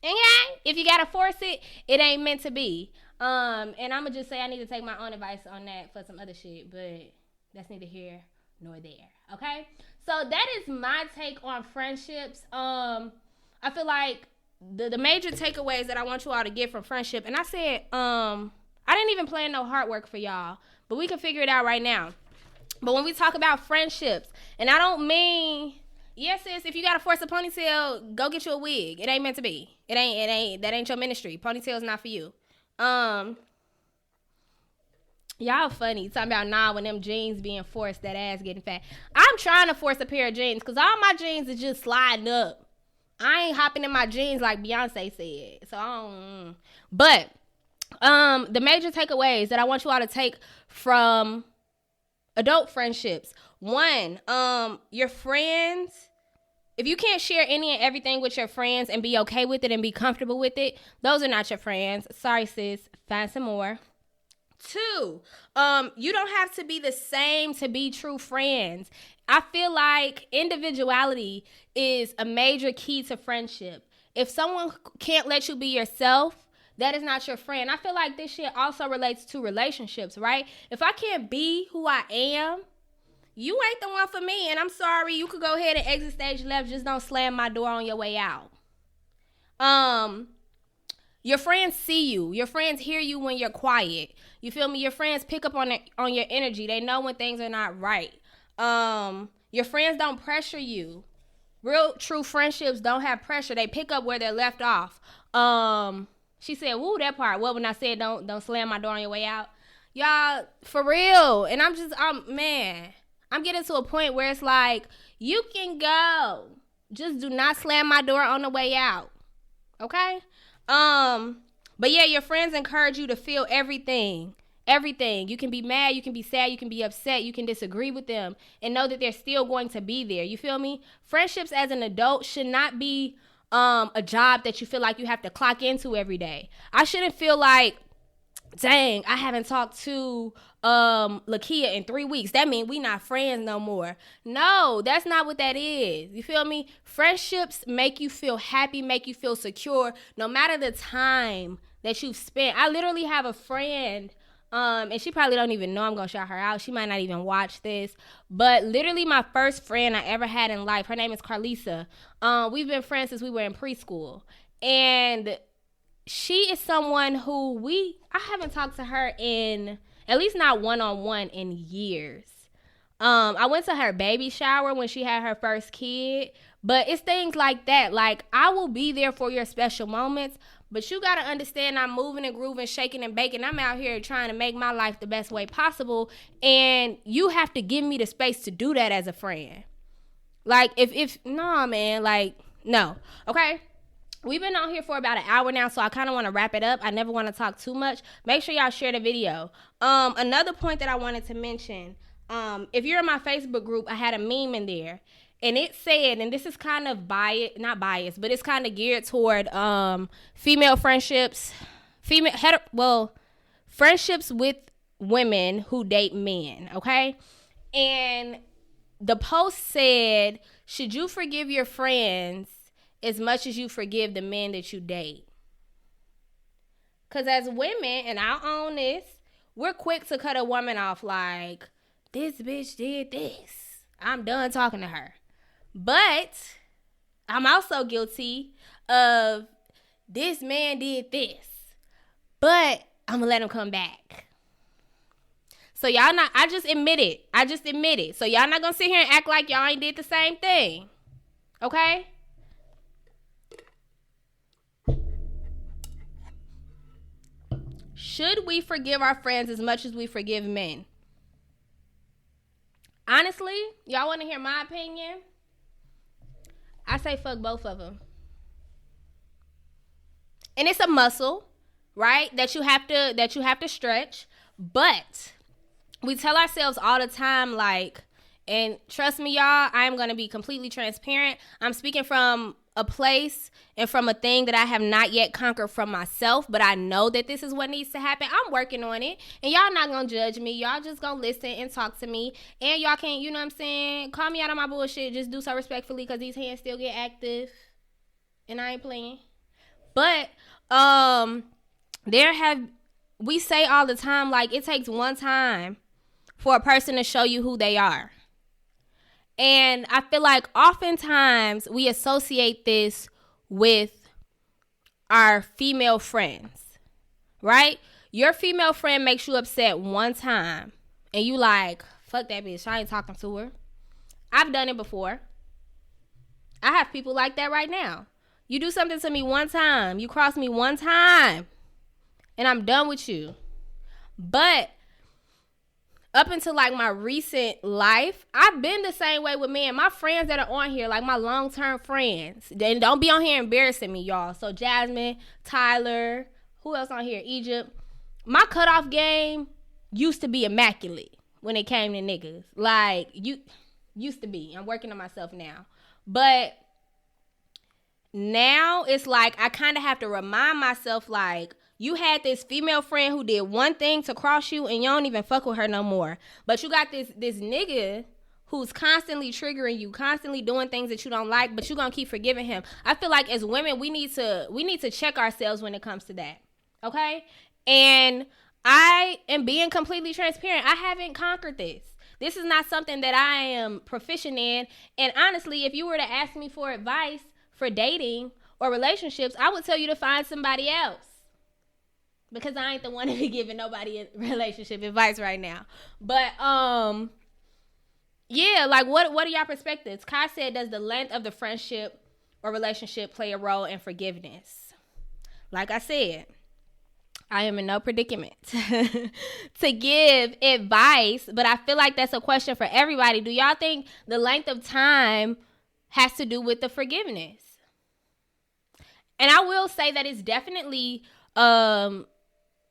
A: Okay? If you gotta force it, it ain't meant to be. And I'm gonna just say I need to take my own advice on that for some other shit, but that's neither here nor there. Okay? So that is my take on friendships. I feel like the major takeaways that I want you all to get from friendship, and I said, I didn't even plan no hard work for y'all, but we can figure it out right now. But when we talk about friendships, and I don't mean, yes, sis, if you gotta force a ponytail, go get you a wig. It ain't meant to be. That ain't your ministry. Ponytail's not for you. Y'all funny talking about when them jeans being forced, that ass getting fat. I'm trying to force a pair of jeans because all my jeans is just sliding up. I ain't hopping in my jeans like Beyonce said. So I don't. But the major takeaways that I want you all to take from adult friendships. 1, your friends. If you can't share any and everything with your friends and be okay with it and be comfortable with it, those are not your friends. Sorry, sis. Find some more. 2, you don't have to be the same to be true friends. I feel like individuality is a major key to friendship. If someone can't let you be yourself, that is not your friend. I feel like this shit also relates to relationships, right? If I can't be who I am, you ain't the one for me. And I'm sorry, you could go ahead and exit stage left. Just don't slam my door on your way out. Your friends see you. Your friends hear you when you're quiet. You feel me? Your friends pick up on your energy. They know when things are not right. Your friends don't pressure you. Real true friendships don't have pressure. They pick up where they're left off. She said, woo, that part. Well, when I said don't slam my door on your way out. Y'all, for real. And I'm getting to a point where it's like, you can go. Just do not slam my door on the way out. Okay? But yeah, your friends encourage you to feel everything. Everything. You can be mad, you can be sad, you can be upset, you can disagree with them and know that they're still going to be there. You feel me? Friendships as an adult should not be a job that you feel like you have to clock into every day. I shouldn't feel like, dang, I haven't talked to Lakia in 3 weeks. That means we not friends no more. No, that's not what that is. You feel me? Friendships make you feel happy, make you feel secure, no matter the time that you've spent. I literally have a friend, and she probably don't even know I'm gonna shout her out. She might not even watch this, but literally my first friend I ever had in life, her name is Carlisa. We've been friends since we were in preschool, and she is someone who I haven't talked to her in, at least not one-on-one, in years. I went to her baby shower when she had her first kid, but it's things like that. Like, I will be there for your special moments, but you got to understand I'm moving and grooving, shaking and baking. I'm out here trying to make my life the best way possible, and you have to give me the space to do that as a friend. Like, no. Okay? We've been on here for about an hour now, so I kind of want to wrap it up. I never want to talk too much. Make sure y'all share the video. Another point that I wanted to mention, if you're in my Facebook group, I had a meme in there. And it said, and this is kind of not biased, but it's kind of geared toward female friendships, friendships with women who date men, okay? And the post said, should you forgive your friends as much as you forgive the men that you date? Because as women, and I'll own this, we're quick to cut a woman off like, this bitch did this. I'm done talking to her. But I'm also guilty of this man did this. But I'm going to let him come back. So y'all not, I just admit it. So y'all not going to sit here and act like y'all ain't did the same thing. Okay? Should we forgive our friends as much as we forgive men? Honestly, y'all want to hear my opinion? I say fuck both of them. And it's a muscle, right? That you have to stretch. But we tell ourselves all the time, like, and trust me, y'all, I am going to be completely transparent. I'm speaking from a place and from a thing that I have not yet conquered from myself, but I know that this is what needs to happen. I'm working on it, and y'all not gonna judge me. Y'all just gonna listen and talk to me, and y'all can't, you know what I'm saying, call me out on my bullshit. Just do so respectfully, because these hands still get active, and I ain't playing. But we say all the time, like, it takes one time for a person to show you who they are. And I feel like oftentimes we associate this with our female friends, right? Your female friend makes you upset one time and you like, fuck that bitch, I ain't talking to her. I've done it before. I have people like that right now. You do something to me one time, you cross me one time, and I'm done with you. But up until like my recent life, I've been the same way with men. My friends that are on here, like my long-term friends, then don't be on here embarrassing me, y'all. So Jasmine, Tyler, who else on here? Egypt. My cutoff game used to be immaculate when it came to niggas. Like, you used to be. I'm working on myself now. But now it's like I kind of have to remind myself, like, you had this female friend who did one thing to cross you and you don't even fuck with her no more. But you got this nigga who's constantly triggering you, constantly doing things that you don't like, but you're going to keep forgiving him. I feel like as women, we need to check ourselves when it comes to that. Okay? And I am being completely transparent. I haven't conquered this. This is not something that I am proficient in. And honestly, if you were to ask me for advice for dating or relationships, I would tell you to find somebody else. Because I ain't the one to be giving nobody relationship advice right now. But, yeah, like, what are y'all perspectives? Kai said, does the length of the friendship or relationship play a role in forgiveness? Like I said, I am in no predicament to give advice, but I feel like that's a question for everybody. Do y'all think the length of time has to do with the forgiveness? And I will say that it's definitely,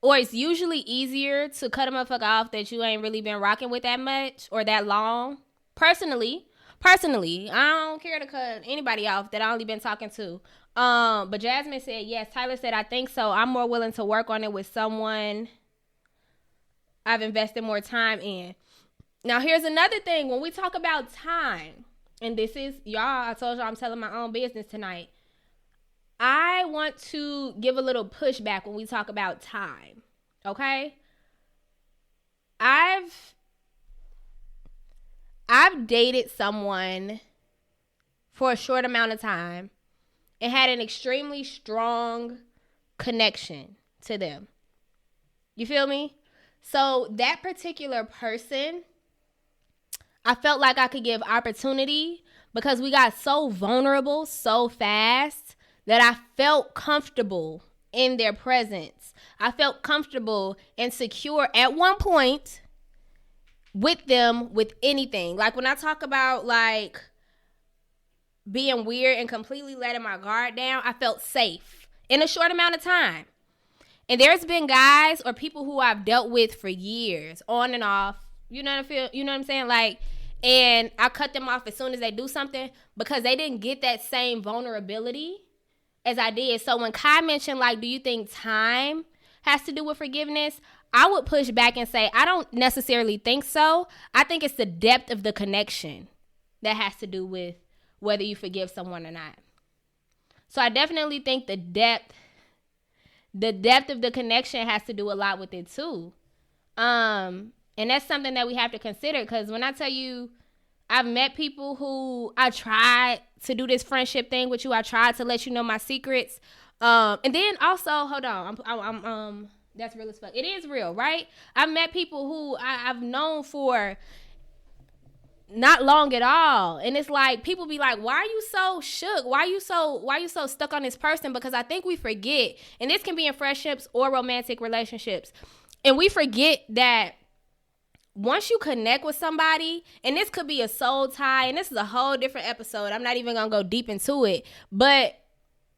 A: or it's usually easier to cut a motherfucker off that you ain't really been rocking with that much or that long. Personally, I don't care to cut anybody off that I only been talking to. But Jasmine said, yes. Tyler said, I think so. I'm more willing to work on it with someone I've invested more time in. Now, here's another thing. When we talk about time, and this is, y'all, I told y'all I'm telling my own business tonight. I want to give a little pushback when we talk about time, okay? I've dated someone for a short amount of time and had an extremely strong connection to them. You feel me? So that particular person, I felt like I could give opportunity because we got so vulnerable so fast that I felt comfortable in their presence. I felt comfortable and secure at one point with them with anything. Like when I talk about like being weird and completely letting my guard down, I felt safe in a short amount of time. And there's been guys or people who I've dealt with for years, on and off. You know what I'm saying? Like, and I cut them off as soon as they do something because they didn't get that same vulnerability as I did. So when Kai mentioned, like, do you think time has to do with forgiveness? I would push back and say, I don't necessarily think so. I think it's the depth of the connection. that has to do with whether you forgive someone or not. So I definitely think the depth of the connection has to do a lot with it too. And that's something that we have to consider, because when I tell you, I've met people who I tried to do this friendship thing with you. I tried to let you know my secrets. And then also, hold on, I'm that's real as fuck. It is real, right? I've met people who I've known for not long at all, and it's like people be like, why are you so shook, why you so stuck on this person? Because I think we forget, and this can be in friendships or romantic relationships, and we forget that once you connect with somebody, and this could be a soul tie, and this is a whole different episode, I'm not even gonna go deep into it, but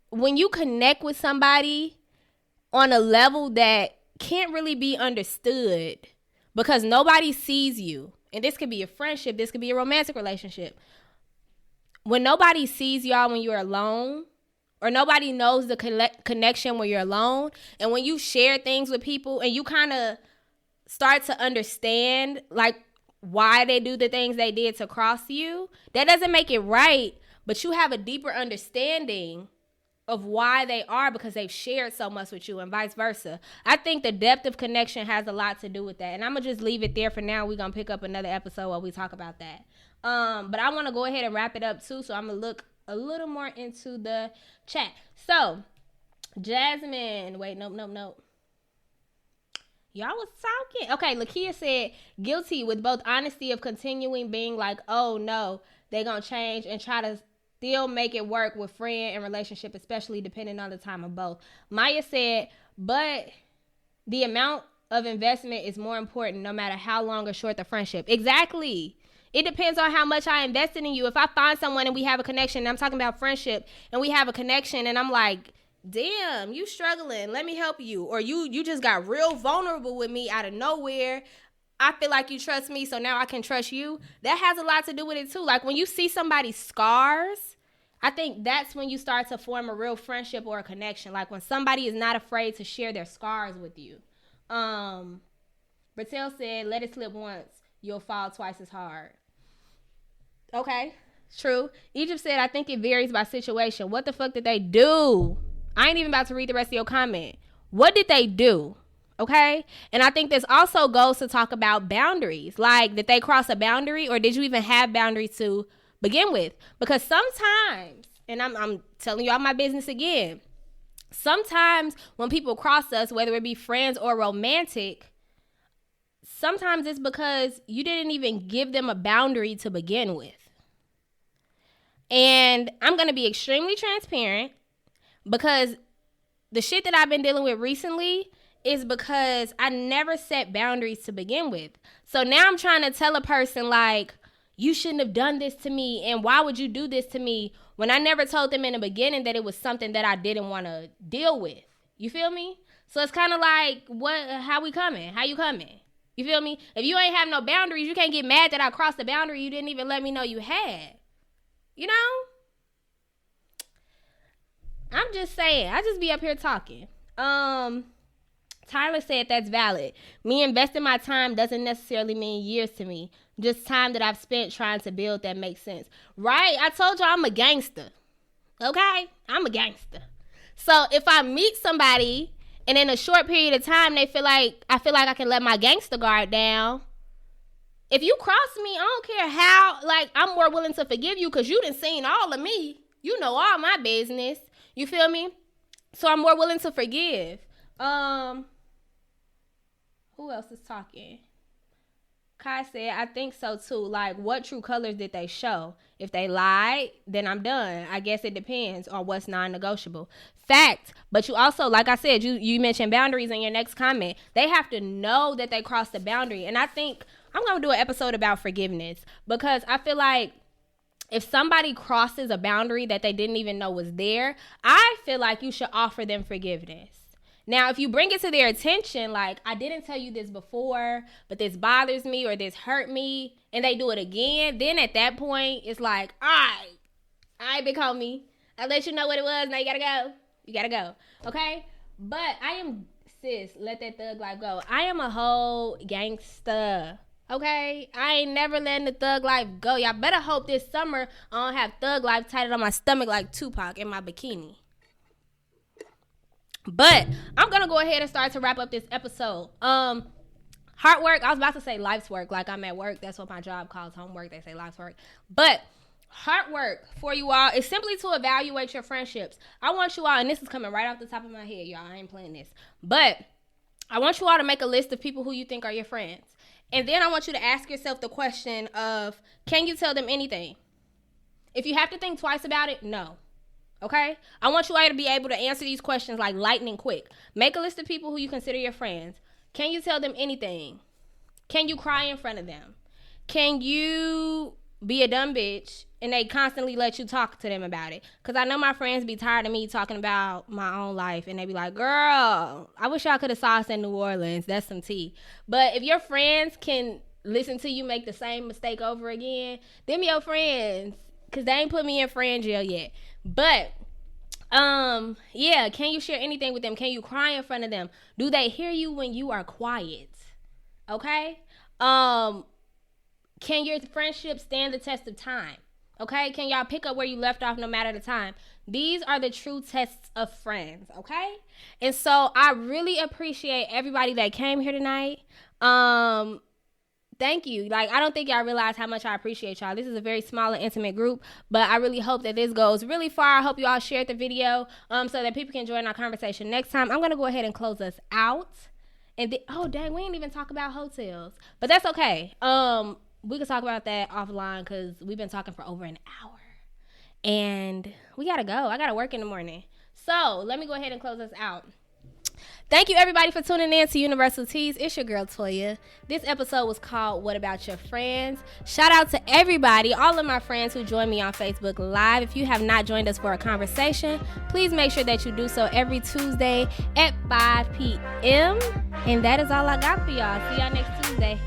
A: when you connect with somebody on a level that can't really be understood because nobody sees you, and this could be a friendship, this could be a romantic relationship. When nobody sees y'all when you're alone, or nobody knows the connection when you're alone, and when you share things with people and you kind of start to understand like why they do the things they did to cross you, that doesn't make it right, but you have a deeper understanding of why they are because they've shared so much with you, and vice versa. I think the depth of connection has a lot to do with that, and I'm gonna just leave it there for now. We're gonna pick up another episode where we talk about that. But I want to go ahead and wrap it up too, so I'm gonna look a little more into the chat. So Jasmine, wait, nope. Y'all was talking. Okay, Lakia said, guilty with both honesty of continuing being like, oh no, they gonna change, and try to still make it work with friend and relationship, especially depending on the time of both. Maya said, but the amount of investment is more important no matter how long or short the friendship. Exactly. It depends on how much I invested in you. If I find someone and we have a connection, and I'm talking about friendship, and we have a connection, and I'm like, damn, you struggling, let me help you. Or you just got real vulnerable with me out of nowhere. I feel like you trust me, so now I can trust you. That has a lot to do with it too. Like when you see somebody's scars, I think that's when you start to form a real friendship or a connection. Like when somebody is not afraid to share their scars with you. Bertel said, let it slip once, you'll fall twice as hard. Okay, true. Egypt said, I think it varies by situation. What the fuck did they do? I ain't even about to read the rest of your comment. What did they do? Okay? And I think this also goes to talk about boundaries. Like, did they cross a boundary, or did you even have boundaries to begin with? Because sometimes, and I'm telling you all my business again, sometimes when people cross us, whether it be friends or romantic, sometimes it's because you didn't even give them a boundary to begin with. And I'm going to be extremely transparent, because the shit that I've been dealing with recently is because I never set boundaries to begin with. So now I'm trying to tell a person like, you shouldn't have done this to me, and why would you do this to me, when I never told them in the beginning that it was something that I didn't want to deal with. You feel me? So it's kind of like, how we coming? How you coming? You feel me? If you ain't have no boundaries, you can't get mad that I crossed the boundary you didn't even let me know you had. You know? I'm just saying. I just be up here talking. Tyler said that's valid. Me investing my time doesn't necessarily mean years to me. Just time that I've spent trying to build that makes sense. Right? I told you I'm a gangster. Okay? I'm a gangster. So if I meet somebody and in a short period of time I feel like I can let my gangster guard down, if you cross me, I don't care how, like, I'm more willing to forgive you because you done seen all of me. You know all my business. You feel me? So I'm more willing to forgive. Who else is talking? Kai said, I think so too. Like, what true colors did they show? If they lied, then I'm done. I guess it depends on what's non-negotiable. Fact. But you also, like I said, you mentioned boundaries in your next comment. They have to know that they crossed the boundary. And I think I'm going to do an episode about forgiveness, because I feel like if somebody crosses a boundary that they didn't even know was there, I feel like you should offer them forgiveness. Now, if you bring it to their attention, like, I didn't tell you this before, but this bothers me or this hurt me, and they do it again, then at that point, it's like, all right, big homie, I let you know what it was, now you gotta go. You gotta go, okay? But I am, sis, let that thug life go. I am a whole gangster, Okay, I ain't never letting the thug life go. Y'all better hope this summer I don't have thug life tatted on my stomach like Tupac in my bikini. But I'm gonna go ahead and start to wrap up this episode. Hard work. I was about to say life's work, like I'm at work. That's what my job calls homework. They say life's work. But hard work for you all is simply to evaluate your friendships. I want you all, and this is coming right off the top of my head, y'all. I ain't playing this, but I want you all to make a list of people who you think are your friends. And then I want you to ask yourself the question of, can you tell them anything? If you have to think twice about it, no. Okay? I want you all to be able to answer these questions like lightning quick. Make a list of people who you consider your friends. Can you tell them anything? Can you cry in front of them? Can you be a dumb bitch and they constantly let you talk to them about it? Because I know my friends be tired of me talking about my own life, and they be like, girl, I wish y'all could have saw us in New Orleans. That's some tea. But if your friends can listen to you make the same mistake over again, them your friends, because they ain't put me in friend jail yet. But yeah, can you share anything with them? Can you cry in front of them? Do they hear you when you are quiet? Okay? Can your friendship stand the test of time? Okay? Can y'all pick up where you left off no matter the time? These are the true tests of friends, okay? And so I really appreciate everybody that came here tonight. Thank you. Like, I don't think y'all realize how much I appreciate y'all. This is a very small and intimate group, but I really hope that this goes really far. I hope you all shared the video so that people can join our conversation next time. I'm going to go ahead and close us out. And oh, dang, we didn't even talk about hotels. But that's okay. We can talk about that offline because we've been talking for over an hour. And we got to go. I got to work in the morning. So let me go ahead and close us out. Thank you, everybody, for tuning in to Universal Teas. It's your girl, Toya. This episode was called What About Your Friends? Shout out to everybody, all of my friends who joined me on Facebook Live. If you have not joined us for a conversation, please make sure that you do so every Tuesday at 5 p.m. And that is all I got for y'all. See y'all next Tuesday.